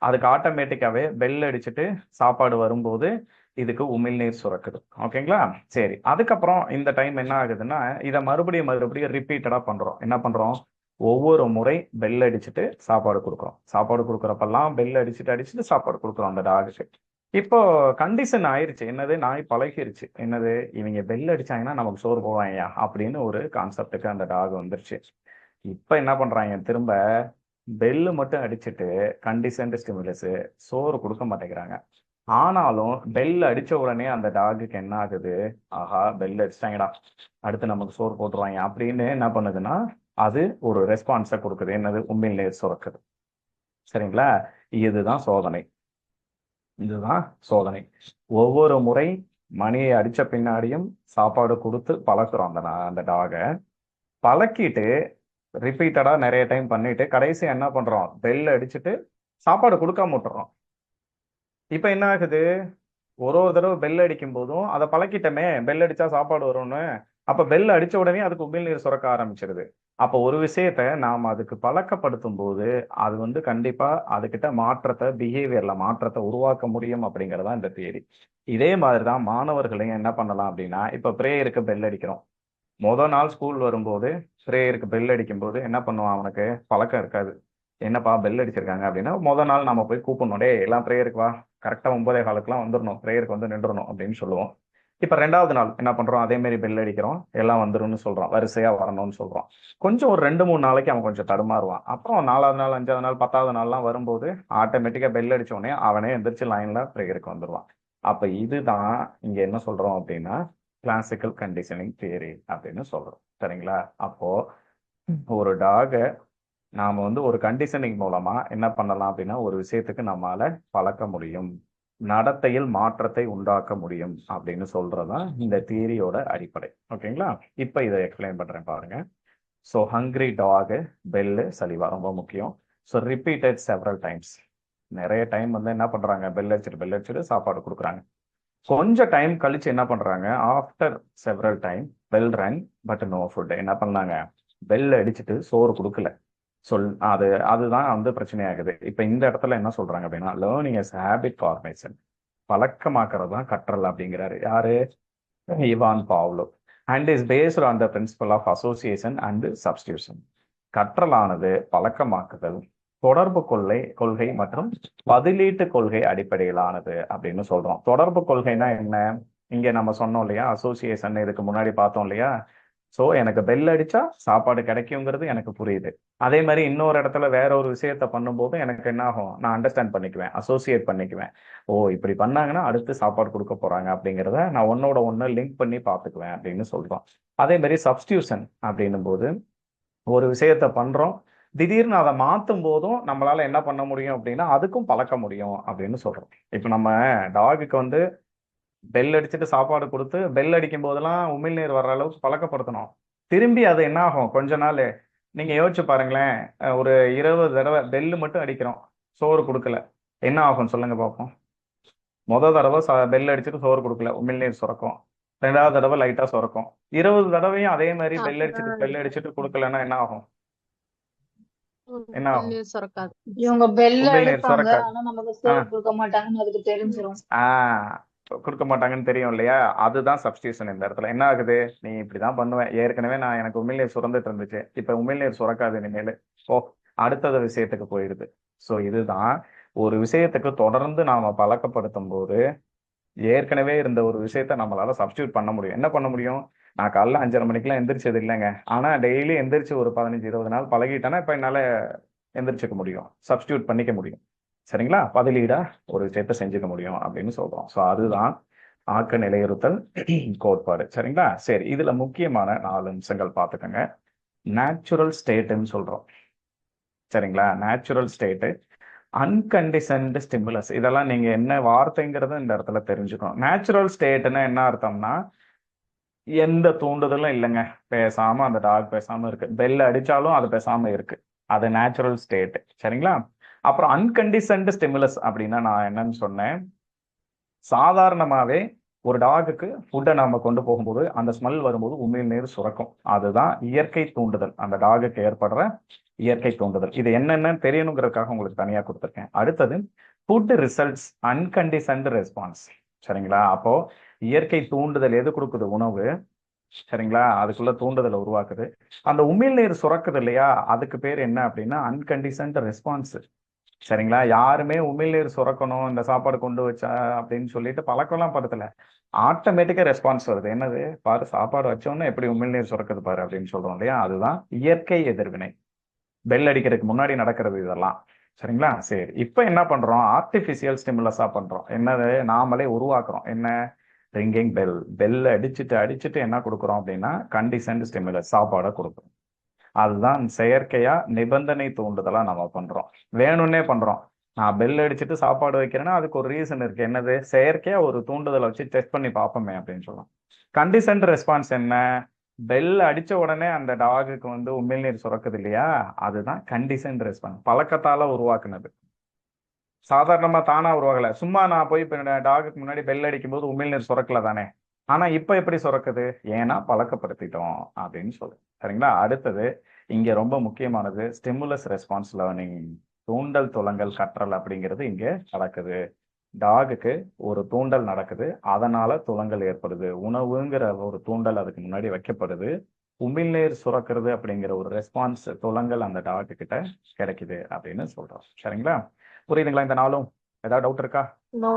அதுக்கு ஆட்டோமேட்டிக்காவே பெல் அடிச்சுட்டு சாப்பாடு வரும்போது இதுக்கு உமிழ்நீர் சுரக்குது. ஓகேங்களா? சரி. அதுக்கப்புறம் இந்த டைம் என்ன ஆகுதுன்னா, இதை மறுபடியும் ரிப்பீட்டடா பண்றோம். என்ன பண்றோம்? ஒவ்வொரு முறை பெல் அடிச்சுட்டு சாப்பாடு கொடுக்குறோம். சாப்பாடு கொடுக்குறப்பெல்லாம் பெல் அடிச்சுட்டு சாப்பாடு கொடுக்குறோம் அந்த டாகுக்கு. இப்போ கண்டிஷன் ஆயிருச்சு. என்னது? நாய் பழகிருச்சு. என்னது? இவங்க பெல் அடிச்சாங்கன்னா நமக்கு சோறு போவாங்கயா அப்படின்னு ஒரு கான்செப்டுக்கு அந்த டாக் வந்துருச்சு. இப்ப என்ன பண்றாங்க? திரும்ப பெல்லு மட்டும் அடிச்சுட்டு கண்டிஷன்டு ஸ்டிமுலஸ் சோறு கொடுக்க மாட்டேங்கிறாங்க. ஆனாலும் பெல் அடிச்ச உடனே அந்த டாகுக்கு என்ன ஆகுது? ஆஹா, பெல் அடிச்சிட்டாங்கடா, அடுத்து நமக்கு சோறு போட்டுருவாங்க அப்படின்னு என்ன பண்ணுதுன்னா, அது ஒரு ரெஸ்பான்ஸை கொடுக்குது. என்னது? உமிழ்நீர் சுரக்குது. சரிங்களா? இதுதான் சோதனை. இதுதான் சோதனை. ஒவ்வொரு முறை மணியை அடிச்ச பின்னாடியும் சாப்பாடு கொடுத்து பழக்கிறோம் அந்த டாகை. பழக்கிட்டு ரிப்பீட்டடா நிறைய டைம் பண்ணிட்டு கடைசி என்ன பண்றோம்? பெல் அடிச்சுட்டு சாப்பாடு கொடுக்காம விட்டுறோம். இப்ப என்ன ஆகுது? ஒரு தடவை பெல் அடிக்கும் போதும் அதை பழக்கிட்டமே, பெல் அடிச்சா சாப்பாடு வரும்னு. அப்ப பெல் அடிச்ச உடனே அதுக்கு உமிழ்நீர் சுரக்க ஆரம்பிச்சிருது. அப்ப ஒரு விஷயத்த நாம அதுக்கு பழக்கப்படுத்தும் போது அது வந்து கண்டிப்பா அதுகிட்ட மாற்றத்தை, பிஹேவியர்ல மாற்றத்தை உருவாக்க முடியும் அப்படிங்கறதா இந்த தியரி. இதே மாதிரிதான் மாணவர்களையும் என்ன பண்ணலாம் அப்படின்னா, இப்ப பிரேயருக்கு பெல் அடிக்கிறோம். நாள் ஸ்கூல் வரும்போது பிரேயருக்கு பெல் அடிக்கும் போது என்ன பண்ணுவான்? அவனுக்கு பழக்கம் இருக்காது. என்னப்பா பெல் அடிச்சிருக்காங்க அப்படின்னா, நாள் நம்ம போய் கூப்பிடணும். டே எல்லாம் பிரேயருக்கு வா, கரெக்டா 9:15 வந்துடணும், பிரேயருக்கு வந்து நின்றுணும் அப்படின்னு சொல்லுவோம். இப்ப 2வது நாள் என்ன பண்றோம்? அதே மாதிரி பெல் அடிக்கிறோம், எல்லாம் வந்துரும்னு சொல்றோம், வரிசையா வரணும்னு சொல்றோம். கொஞ்சம் ஒரு 2-3 நாளைக்கு அவன் கொஞ்சம் தடுமாறுவான். அப்புறம் 4வது நாள், 5வது நாள், 10வது நாள்லாம் வரும்போது ஆட்டோமேட்டிக்கா பெல் அடிச்ச உடனே அவனே எந்திரிச்சு லைன்ல பிரேயருக்கு வந்துருவான். அப்ப இதுதான் இங்க என்ன சொல்றோம் அப்படின்னா, கிளாசிக்கல் கண்டிஷனிங் தியரி அப்படின்னு சொல்றோம். சரிங்களா? அப்போ ஒரு டாக நாம வந்து ஒரு கண்டிஷனிங் மூலமா என்ன பண்ணலாம் அப்படின்னா, ஒரு விஷயத்துக்கு நம்மால பழக்க முடியும், நடத்தையில் மாற்றத்தை உண்டாக்க முடியும் அப்படின்னு சொல்றதுதான் இந்த தியரியோட அடிப்படை. ஓகேங்களா? இப்ப இதை எக்ஸ்பிளைன் பண்றேன் பாருங்க. So hungry dog, bell, saliva ரொம்ப முக்கியம். So repeated several times. நிறைய டைம் வந்து என்ன பண்றாங்க? பெல் அடிச்சுட்டு சாப்பாடு கொடுக்குறாங்க. கொஞ்சம் டைம் கழிச்சு என்ன பண்றாங்க? After several time bell run but no food. என்ன பண்ணாங்க? பெல் அடிச்சுட்டு சோறு கொடுக்கல. அதுதான் வந்து பிரச்சனையாகுது. இப்ப இந்த இடத்துல என்ன சொல்றாங்க அப்படின்னா, லேர்னிங் இஸ் ஹேபிட் ஃபார்மேஷன். பழக்கமாக்குறது தான் கற்றல் அப்படிங்கிறாரு. யாரு? Ivan Pavlov. And is based on the principle of association and substitution. கற்றலானது பழக்கமாக்குதல், தொடர்பு கொள்கை மற்றும் பதிலீட்டு கொள்கை அடிப்படையிலானது அப்படின்னு சொல்றோம். தொடர்பு கொள்கைனா என்ன? இங்க நம்ம சொன்னோம் இல்லையா, அசோசியேஷன் இதுக்கு முன்னாடி பார்த்தோம் இல்லையா. ஸோ எனக்கு பெல் அடிச்சா சாப்பாடு கிடைக்குங்கிறது எனக்கு புரியுது. அதே மாதிரி இன்னொரு இடத்துல வேற ஒரு விஷயத்த பண்ணும்போது எனக்கு என்ன ஆகும்? நான் அண்டர்ஸ்டாண்ட் பண்ணிக்குவேன், அசோசியேட் பண்ணிக்குவேன். ஓ, இப்படி பண்ணாங்கன்னா அடுத்து சாப்பாடு கொடுக்க போறாங்க அப்படிங்கிறத நான் ஒன்னோட ஒன்று லிங்க் பண்ணி பார்த்துக்குவேன் அப்படின்னு சொல்றோம். அதே மாதிரி சப்ஸ்டியூஷன் அப்படின்னும் போது ஒரு விஷயத்த பண்றோம், திடீர்னு அதை மாத்தும் போதும் நம்மளால என்ன பண்ண முடியும் அப்படின்னா அதுக்கும் பழக்க முடியும் அப்படின்னு சொல்றோம். இப்ப நம்ம டாகுக்கு வந்து பெல் அடிச்சுட்டு சாப்பாடு கொடுத்து பெல் அடிக்கும் போதெல்லாம் உமிழ்நீர் வர்ற அளவுக்கு பழக்கப்படுத்தணும். திரும்பி அது என்ன ஆகும்? கொஞ்ச நாள் நீங்க யோசிச்சு பாருங்களேன். ஒரு 20 தடவை பெல்லு மட்டும் அடிக்கிறோம், சோறு கொடுக்கல, என்ன ஆகும் சொல்லுங்க பார்ப்போம். தடவை பெல் அடிச்சுட்டு சோறு கொடுக்கல, உமிழ்நீர் சுரக்கும். 2வது தடவை லைட்டா சுரக்கும். 20 தடவையும் அதே மாதிரி பெல் அடிச்சுட்டு கொடுக்கலன்னா என்ன ஆகும்? என்ன ஆகும்? உமிழ்நீர் சுரக்காது. இவங்க பெல் உமிழ்நீர் அடிப்பாங்க, சுரக்காது. ஆனா நமக்கு சோறு கொடுக்க மாட்டாங்கன்னு அதுக்கு தெரிஞ்சிரும். கொடுக்க மாட்டாங்கன்னு தெரியும் இல்லையா. அதுதான் சப்ஸ்டியூஷன். இந்த இடத்துல என்ன ஆகுது? நீ இப்படிதான் பண்ணுவேன், ஏற்கனவே நான் எனக்கு உமிழ்நீர் சுரந்துட்டு இருந்துச்சு, இப்ப உமிழ்நீர் சுரக்காது இனிமேல், ஓ அடுத்தது விஷயத்துக்கு போயிடுது. ஸோ இதுதான் ஒரு விஷயத்துக்கு தொடர்ந்து நாம பழக்கப்படுத்தும் போது ஏற்கனவே இருந்த ஒரு விஷயத்த நம்மளால சப்ஸ்டியூட் பண்ண முடியும். என்ன பண்ண முடியும்? நான் காலைல 5:30 மணிக்கெல்லாம் எந்திரிச்சது இல்லைங்க. ஆனா டெய்லி எந்திரிச்சு ஒரு 15-20 நாள் பழகிட்டேன்னா இப்ப என்னால எந்திரிச்சுக்க முடியும், சப்ஸ்டியூட் பண்ணிக்க முடியும். சரிங்களா? பதிலீடா ஒரு விஷயத்த செஞ்சுக்க முடியும் அப்படின்னு சொல்றோம். ஸோ அதுதான் ஆக்க நிலையுறுத்தல் கோட்பாடு. சரிங்களா? சரி, இதுல முக்கியமான 4 அம்சங்கள் பார்த்துக்கோங்க. நேச்சுரல் ஸ்டேட்னு சொல்றோம். சரிங்களா? நேச்சுரல் ஸ்டேட், அன்கண்டிஷன்டு ஸ்டிமுலஸ், இதெல்லாம் நீங்க என்ன வார்த்தைங்கிறத இந்த இடத்துல தெரிஞ்சுக்கணும். நேச்சுரல் ஸ்டேட்னா என்ன அர்த்தம்னா, எந்த தூண்டுதலும் இல்லைங்க, பேசாம அந்த டாக் பேசாம இருக்கு, பெல் அடிச்சாலும் அது பேசாம இருக்கு, அது நேச்சுரல் ஸ்டேட். சரிங்களா? அப்புறம் அன்கண்டிஷன்டு ஸ்டிமுலஸ் அப்படின்னா நான் என்னன்னு சொன்னேன், சாதாரணமாவே ஒரு டாகுக்கு ஃபுட்டை நாம கொண்டு போகும்போது அந்த ஸ்மெல் வரும்போது உமிழ்நீர் சுரக்கும். அதுதான் இயற்கை தூண்டுதல், அந்த டாகுக்கு ஏற்படுற இயற்கை தூண்டுதல். இது என்னென்னு தெரியணுங்கிறதுக்காக உங்களுக்கு தனியா கொடுத்துருக்கேன். அடுத்தது ஃபுட் ரிசல்ட்ஸ் அன்கண்டிஷன்டு ரெஸ்பான்ஸ். சரிங்களா? அப்போ இயற்கை தூண்டுதல் எது கொடுக்குது? உணவு. சரிங்களா? அதுக்குள்ள தூண்டுதலை உருவாக்குது, அந்த உமிழ்நீர் சுரக்குது இல்லையா, அதுக்கு பேர் என்ன அப்படின்னா அன்கண்டிஷன்டு ரெஸ்பான்ஸ். சரிங்களா? யாருமே உமிழ்நீர் சுரக்கணும் இந்த சாப்பாடு கொண்டு வச்சா அப்படின்னு சொல்லிட்டு பழக்கம்லாம் படுத்தல, ஆட்டோமேட்டிக்கா ரெஸ்பான்ஸ் வருது. என்னது பாரு, சாப்பாடு வச்சோன்னே எப்படி உமிழ்நீர் சுரக்குது பாரு அப்படின்னு சொல்றோம் இல்லையா, அதுதான் இயற்கை எதிர்வினை. பெல் அடிக்கிறதுக்கு முன்னாடி நடக்கிறது இதெல்லாம். சரிங்களா? சரி, இப்போ என்ன பண்றோம்? ஆர்டிபிஷியல் ஸ்டிமுலஸா பண்றோம். என்னது? நாமளே உருவாக்குறோம். என்ன? Ringing bell. பெல் அடிச்சுட்டு என்ன கொடுக்குறோம் அப்படின்னா கண்டிஷன்டு ஸ்டிமுலஸ், சாப்பாடை கொடுக்குறோம். அதுதான் செயற்கையா நிபந்தனை தூண்டுதலா நம்ம பண்றோம், வேணும்னே பண்றோம். நான் பெல் அடிச்சுட்டு சாப்பாடு வைக்கிறேன்னா அதுக்கு ஒரு ரீசன் இருக்கு. என்னது? செயற்கையா ஒரு தூண்டுதலை வச்சு டெஸ்ட் பண்ணி பார்ப்போமே அப்படின்னு சொல்லலாம். கண்டிஷன்டு ரெஸ்பான்ஸ் என்ன? பெல் அடிச்ச உடனே அந்த டாகுக்கு வந்து உமிழ்நீர் சுரக்குது இல்லையா, அதுதான் கண்டிஷன்டு ரெஸ்பான்ஸ், பழக்கத்தால உருவாக்குனது. சாதாரணமா தானா உருவாகல, சும்மா நான் போய் இப்ப டாகுக்கு முன்னாடி பெல் அடிக்கும் போது உமிழ்நீர் சுரக்கல தானே, ஆனா இப்ப எப்படி சுரக்குது? ஏன்னா பழக்கப்படுத்திட்டோம் அப்படின்னு சொல்லு. சரிங்களா? அடுத்தது இங்க ரொம்ப முக்கியமானது ஸ்டிமுலஸ் ரெஸ்பான்ஸ் லேர்னிங், தூண்டல் துலங்கல் கற்றல் அப்படிங்கிறது இங்க நடக்குது. டாகுக்கு ஒரு தூண்டல் நடக்குது, அதனால துலங்கல் ஏற்படுது. உணவுங்கிற ஒரு தூண்டல் அதுக்கு முன்னாடி வைக்கப்படுது, உமிழ்நீர் சுரக்கிறது அப்படிங்கிற ஒரு ரெஸ்பான்ஸ் துலங்கல் அந்த டாகு கிட்ட கிடைக்குது அப்படின்னு சொல்றோம். சரிங்களா? புரியுதுங்களா? இந்த நாளும் ஏதாவது டவுட் இருக்கா? நோ.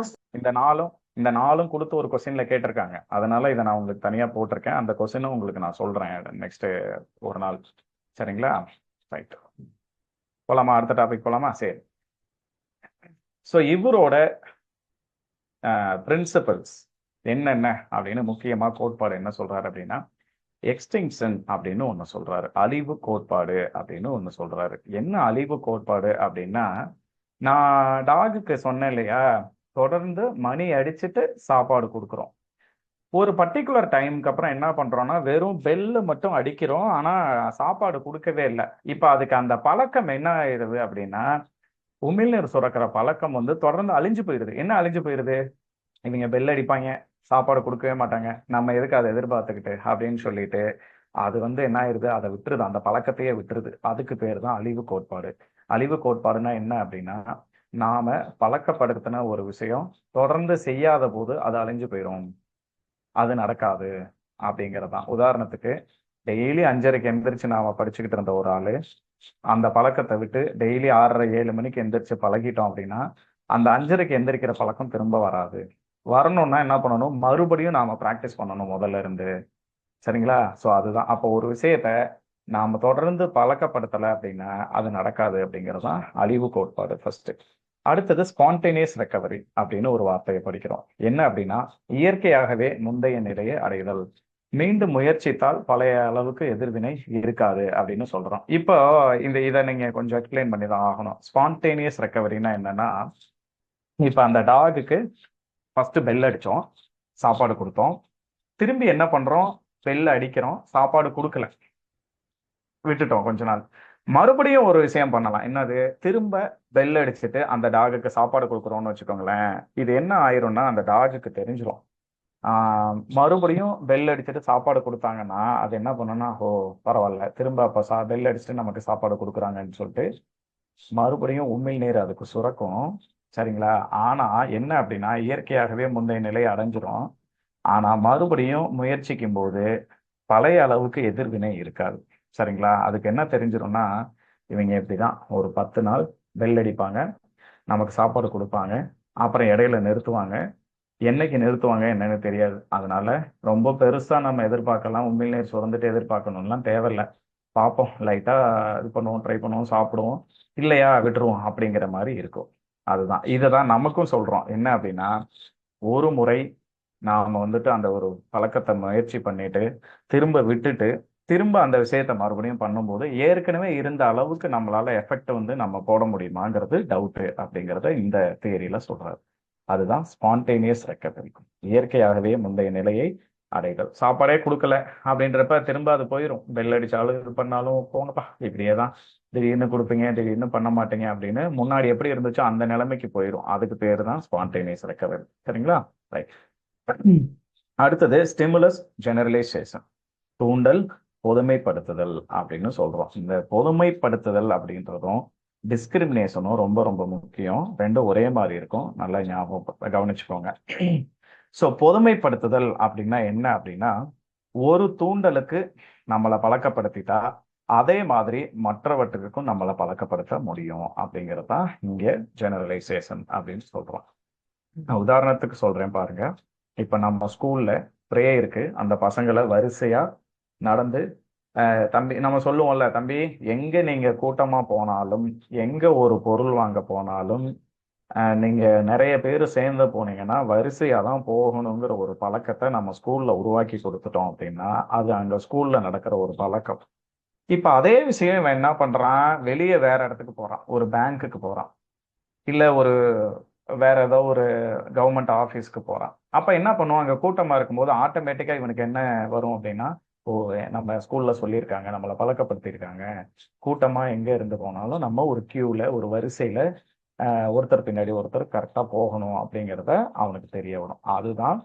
இந்த நாளும் கொடுத்து ஒரு கொஸ்டின்ல கேட்டிருக்காங்க, அதனால இதை நான் உங்களுக்கு தனியா போட்டிருக்கேன். அந்த கொஸ்டினும் உங்களுக்கு நான் சொல்றேன் நெக்ஸ்ட் ஒரு நாள். சரிங்களா? ரைட், போலாமா? அடுத்த டாபிக் போலாமா? சரி. ஸோ இவரோட பிரின்சிபல்ஸ் என்னென்ன அப்படின்னு முக்கியமா கோட்பாடு என்ன சொல்றாரு அப்படின்னா, எக்ஸ்டிங்ஷன் அப்படின்னு ஒன்று சொல்றாரு, அழிவு கோட்பாடு அப்படின்னு ஒன்று சொல்றாரு. என்ன அழிவு கோட்பாடு அப்படின்னா, நான் டாகுக்கு சொன்னேன் இல்லையா, தொடர்ந்து மணி அடிச்சுட்டு சாப்பாடு கொடுக்குறோம். ஒரு பர்டிகுலர் டைமுக்கு அப்புறம் என்ன பண்றோம்னா வெறும் பெல்லு மட்டும் அடிக்கிறோம், ஆனா சாப்பாடு கொடுக்கவே இல்லை. இப்ப அதுக்கு அந்த பழக்கம் என்ன ஆயிடுது அப்படின்னா, உமிழ்நீர் சுரக்கிற பழக்கம் வந்து தொடர்ந்து அழிஞ்சு போயிடுது. என்ன அழிஞ்சு போயிடுது? இவங்க பெல் அடிப்பாங்க, சாப்பாடு கொடுக்கவே மாட்டாங்க, நம்ம எதுக்கு அதை எதிர்பார்த்துக்கிட்டு அப்படின்னு சொல்லிட்டு அது வந்து என்ன ஆயிருது, அதை விட்டுருது, அந்த பழக்கத்தையே விட்டுருது. அதுக்கு பேர் தான் அழிவு கோட்பாடு. அழிவு கோட்பாடுனா என்ன அப்படின்னா, நாம பழக்கப்படுத்தின ஒரு விஷயம் தொடர்ந்து செய்யாத போது அது அழிஞ்சு போயிடும், அது நடக்காது அப்படிங்கிறதான். உதாரணத்துக்கு டெய்லி 5:30க்கு எந்திரிச்சு நாம படிச்சுக்கிட்டு இருந்த ஒரு ஆளு அந்த பழக்கத்தை விட்டு டெய்லி 6:30-7 மணிக்கு எந்திரிச்சு பழகிட்டோம் அப்படின்னா அந்த 5:30க்கு எந்திரிக்கிற பழக்கம் திரும்ப வராது. வரணும்னா என்ன பண்ணணும்? மறுபடியும் நாம பிராக்டிஸ் பண்ணணும் முதல்ல இருந்து. சரிங்களா? ஸோ அதுதான். அப்போ ஒரு விஷயத்த நாம தொடர்ந்து பழக்கப்படுத்தலை அப்படின்னா அது நடக்காது அப்படிங்கிறது தான் அழிவு கோட்பாடு ஃபர்ஸ்ட். அடுத்தது ஸ்பான்டேனியஸ் ரெக்கவரி அப்படின்னு ஒரு வார்த்தையை படிக்கிறோம். என்ன அப்படின்னா, இயற்கையாகவே முந்தைய நிலையை அடைதல், மீண்டும் முயற்சித்தால் பழைய அளவுக்கு எதிர்வினை இருக்காது அப்படின்னு சொல்றோம். இப்போ இதை நீங்க கொஞ்சம் எக்ஸ்பிளைன் பண்ணி தான் ஆகணும். ஸ்பான்டேனியஸ் ரெக்கவரினா என்னன்னா, இப்ப அந்த டாகுக்கு ஃபர்ஸ்ட் பெல் அடிச்சோம், சாப்பாடு கொடுத்தோம், திரும்பி என்ன பண்றோம்? பெல் அடிக்கிறோம், சாப்பாடு கொடுக்கல, விட்டுட்டோம் கொஞ்ச நாள். மறுபடியும் ஒரு விஷயம் பண்ணலாம். என்னது? திரும்ப பெல் அடிச்சுட்டு அந்த டாகுக்கு சாப்பாடு கொடுக்குறோம்னு வச்சுக்கோங்களேன். இது என்ன ஆயிரும்னா அந்த டாகுக்கு தெரிஞ்சிடும், மறுபடியும் பெல் அடிச்சுட்டு சாப்பாடு கொடுத்தாங்கன்னா அது என்ன பண்ணுன்னா, ஓ பரவாயில்ல, திரும்ப அப்ப பெல் அடிச்சுட்டு நமக்கு சாப்பாடு கொடுக்குறாங்கன்னு சொல்லிட்டு மறுபடியும் உமிழ்நீர் அதுக்கு சுரக்கும். சரிங்களா? ஆனா என்ன அப்படின்னா, இயற்கையாகவே முந்தைய நிலையை அடைஞ்சிரும். ஆனா மறுபடியும் முயற்சிக்கும் போது பழைய அளவுக்கு எதிர்வினை இருக்காது. சரிங்களா? அதுக்கு என்ன தெரிஞ்சிடும்னா, இவங்க இப்படிதான் ஒரு 10 நாள் பெல் அடிப்பாங்க, நமக்கு சாப்பாடு கொடுப்பாங்க, அப்புறம் இடையில நிறுத்துவாங்க, என்னைக்கு நிறுத்துவாங்க என்னன்னு தெரியாது. அதனால ரொம்ப பெருசா நம்ம எதிர்பார்க்கலாம், உண்மையிலேயே சுரந்துட்டு எதிர்பார்க்கணும்லாம் தேவையில்ல. பார்ப்போம், லைட்டா இது பண்ணுவோம், ட்ரை பண்ணுவோம், சாப்பிடுவோம், இல்லையா விட்டுருவோம் அப்படிங்கிற மாதிரி இருக்கும். அதுதான் இதுதான் நமக்கும் சொல்றோம். என்ன அப்படின்னா, ஒரு முறை நாம வந்துட்டு அந்த ஒரு பழக்கத்தை முயற்சி பண்ணிட்டு திரும்ப விட்டுட்டு திரும்ப அந்த விஷயத்த மறுபடியும் பண்ணும்போது ஏற்கனவே இருந்த அளவுக்கு நம்மளால எஃபெக்ட் வந்து நம்ம போட முடியுமாங்கிறது டவுட் அப்படிங்கறத இந்த தியரியில சொல்றாரு. அதுதான் ஸ்பான்டேனியஸ் ரெக்கவரி. இயற்கையாகவே முந்தைய நிலையை அடைதல். சாப்பாடே கொடுக்கல அப்படின்றப்ப திரும்ப அது போயிடும். பெல் அடிச்சாலும் இது பண்ணாலும் போங்கப்பா இப்படியே தான், திடீர்னு கொடுப்பீங்க திடீர்னு பண்ண மாட்டீங்க அப்படின்னு முன்னாடி எப்படி இருந்துச்சோ அந்த நிலைமைக்கு போயிடும். அதுக்கு பேரு தான் ஸ்பான்டேனியஸ் ரெக்கவரி. சரிங்களா? ரைட். அடுத்தது ஸ்டிமுலஸ் ஜெனரலைசேஷன், தூண்டல் பொதுமைப்படுத்துதல் அப்படின்னு சொல்றோம். இந்த பொதுமைப்படுத்துதல் அப்படின்றதும் டிஸ்கிரிமினேஷனும் ரொம்ப ரொம்ப முக்கியம். ரெண்டும் ஒரே மாதிரி இருக்கும், நல்லா ஞாபகம் கவனிச்சுக்கோங்க. ஸோ பொதுமைப்படுத்துதல் அப்படின்னா என்ன அப்படின்னா, ஒரு தூண்டலுக்கு நம்மளை பழக்கப்படுத்திட்டா அதே மாதிரி மற்றவற்றுக்கும் நம்மளை பழக்கப்படுத்த முடியும் அப்படிங்கிறது தான் இங்க ஜெனரலைசேஷன் அப்படின்னு சொல்றோம். நான் உதாரணத்துக்கு சொல்றேன் பாருங்க. இப்ப நம்ம ஸ்கூல்ல ப்ரே இருக்கு, அந்த பசங்களை வரிசையா நடந்து தம்பி நம்ம சொல்லுவோம்ல, தம்பி எங்க நீங்க கூட்டமா போனாலும் எங்க ஒரு பொருள் வாங்க போனாலும் நீங்க நிறைய பேர் சேர்ந்து போனீங்கன்னா வரிசையா தான் போகணுங்கிற ஒரு பழக்கத்தை நம்ம ஸ்கூல்ல உருவாக்கி கொடுத்துட்டோம் அப்படின்னா அது அங்க ஸ்கூல்ல நடக்கிற ஒரு பழக்கம். இப்ப அதே விஷயம் இவன் என்ன பண்றான், வெளியே வேற இடத்துக்கு போறான், ஒரு பேங்க்குக்கு போறான், இல்ல ஒரு வேற ஏதோ ஒரு கவர்மெண்ட் ஆஃபீஸ்க்கு போறான். அப்ப என்ன பண்ணுவான், அங்க கூட்டமா இருக்கும்போது ஆட்டோமேட்டிக்கா இவனுக்கு என்ன வரும் அப்படின்னா, ஓ நம்ம ஸ்கூல்ல சொல்லியிருக்காங்க, நம்மளை பழக்கப்படுத்தியிருக்காங்க, கூட்டமா எங்க இருந்து போனாலும் நம்ம ஒரு கியூல ஒரு வரிசையில ஒருத்தர் பின்னாடி ஒருத்தர் கரெக்டா போகணும் அப்படிங்கிறத அவனுக்கு தெரிய வரும். அதுதான்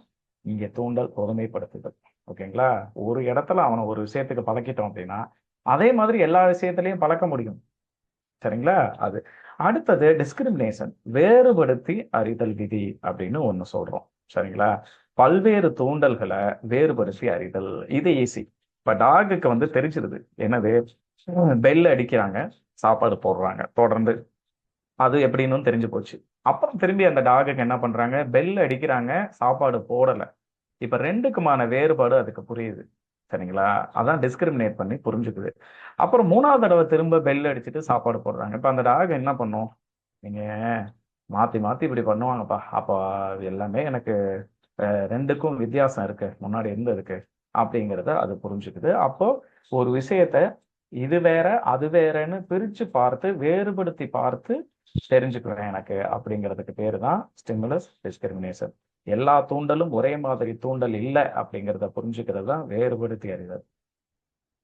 இங்க தூண்டல் பொதுமைப்படுத்துதல். ஓகேங்களா? ஒரு இடத்துல அவனை ஒரு விஷயத்துக்கு பழக்கிட்டோம் அப்படின்னா அதே மாதிரி எல்லா விஷயத்திலையும் பழக்க முடியும். சரிங்களா? அது அடுத்தது டிஸ்கிரிமினேஷன், வேறுபடுத்தி அறிதல் விதி அப்படின்னு ஒண்ணு சொல்றோம். சரிங்களா? பல்வேறு தூண்டல்களை வேறுபடுத்தி அறிதல். இது ஈஸி. இப்ப டாகுக்கு வந்து தெரிஞ்சிருது என்னது, பெல் அடிக்கிறாங்க, சாப்பாடு போடுறாங்க தொடர்ந்து, அது எப்படின்னு தெரிஞ்சு போச்சு. அப்புறம் திரும்பி அந்த டாகுக்கு என்ன பண்றாங்க, பெல் அடிக்கிறாங்க, சாப்பாடு போடல. இப்ப ரெண்டுக்குமான வேறுபாடு அதுக்கு புரியுது. சரிங்களா? அதான் டிஸ்கிரிமினேட் பண்ணி புரிஞ்சுக்குது. அப்புறம் 3வது தடவை திரும்ப பெல் அடிச்சுட்டு சாப்பாடு போடுறாங்க. இப்ப அந்த டாக் என்ன பண்ணும், நீங்க மாத்தி மாத்தி இப்படி பண்ணுவாங்கப்பா, அப்ப அது எல்லாமே எனக்கு ரெண்டுக்கும் வித்தியாசம் இருக்கு, முன்னாடி இருந்ததுக்கு அப்படிங்கிறத அது புரிஞ்சுக்குது. அப்போ ஒரு விஷயத்த இது வேற அது வேறன்னு பிரிச்சு பார்த்து வேறுபடுத்தி பார்த்து தெரிஞ்சுக்குவேன் எனக்கு அப்படிங்கிறதுக்கு பேரு தான் ஸ்டிமுலஸ் டிஸ்கிரிமினேஷன். எல்லா தூண்டலும் ஒரே மாதிரி தூண்டல் இல்லை அப்படிங்கிறத புரிஞ்சுக்கிறது தான் வேறுபடுத்தி அறிதல்.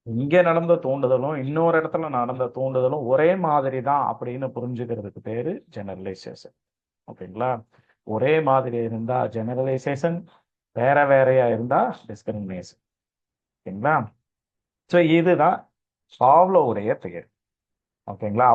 இங்க நடந்த தூண்டுதலும் இன்னொரு இடத்துல நடந்த தூண்டுதலும் ஒரே மாதிரி தான் அப்படின்னு புரிஞ்சுக்கிறதுக்கு பேரு ஜெனரலைசேஷன். ஓகேங்களா? ஒரே மாதிரி இருந்தா ஜெனரலைசேஷன், வேற வேறையா இருந்தா டிஸ்கிரிமினேஷன். ஓகேங்களா? ஸோ இதுதான் பாவ்லோவுடைய பெயர். ஓகேங்களா?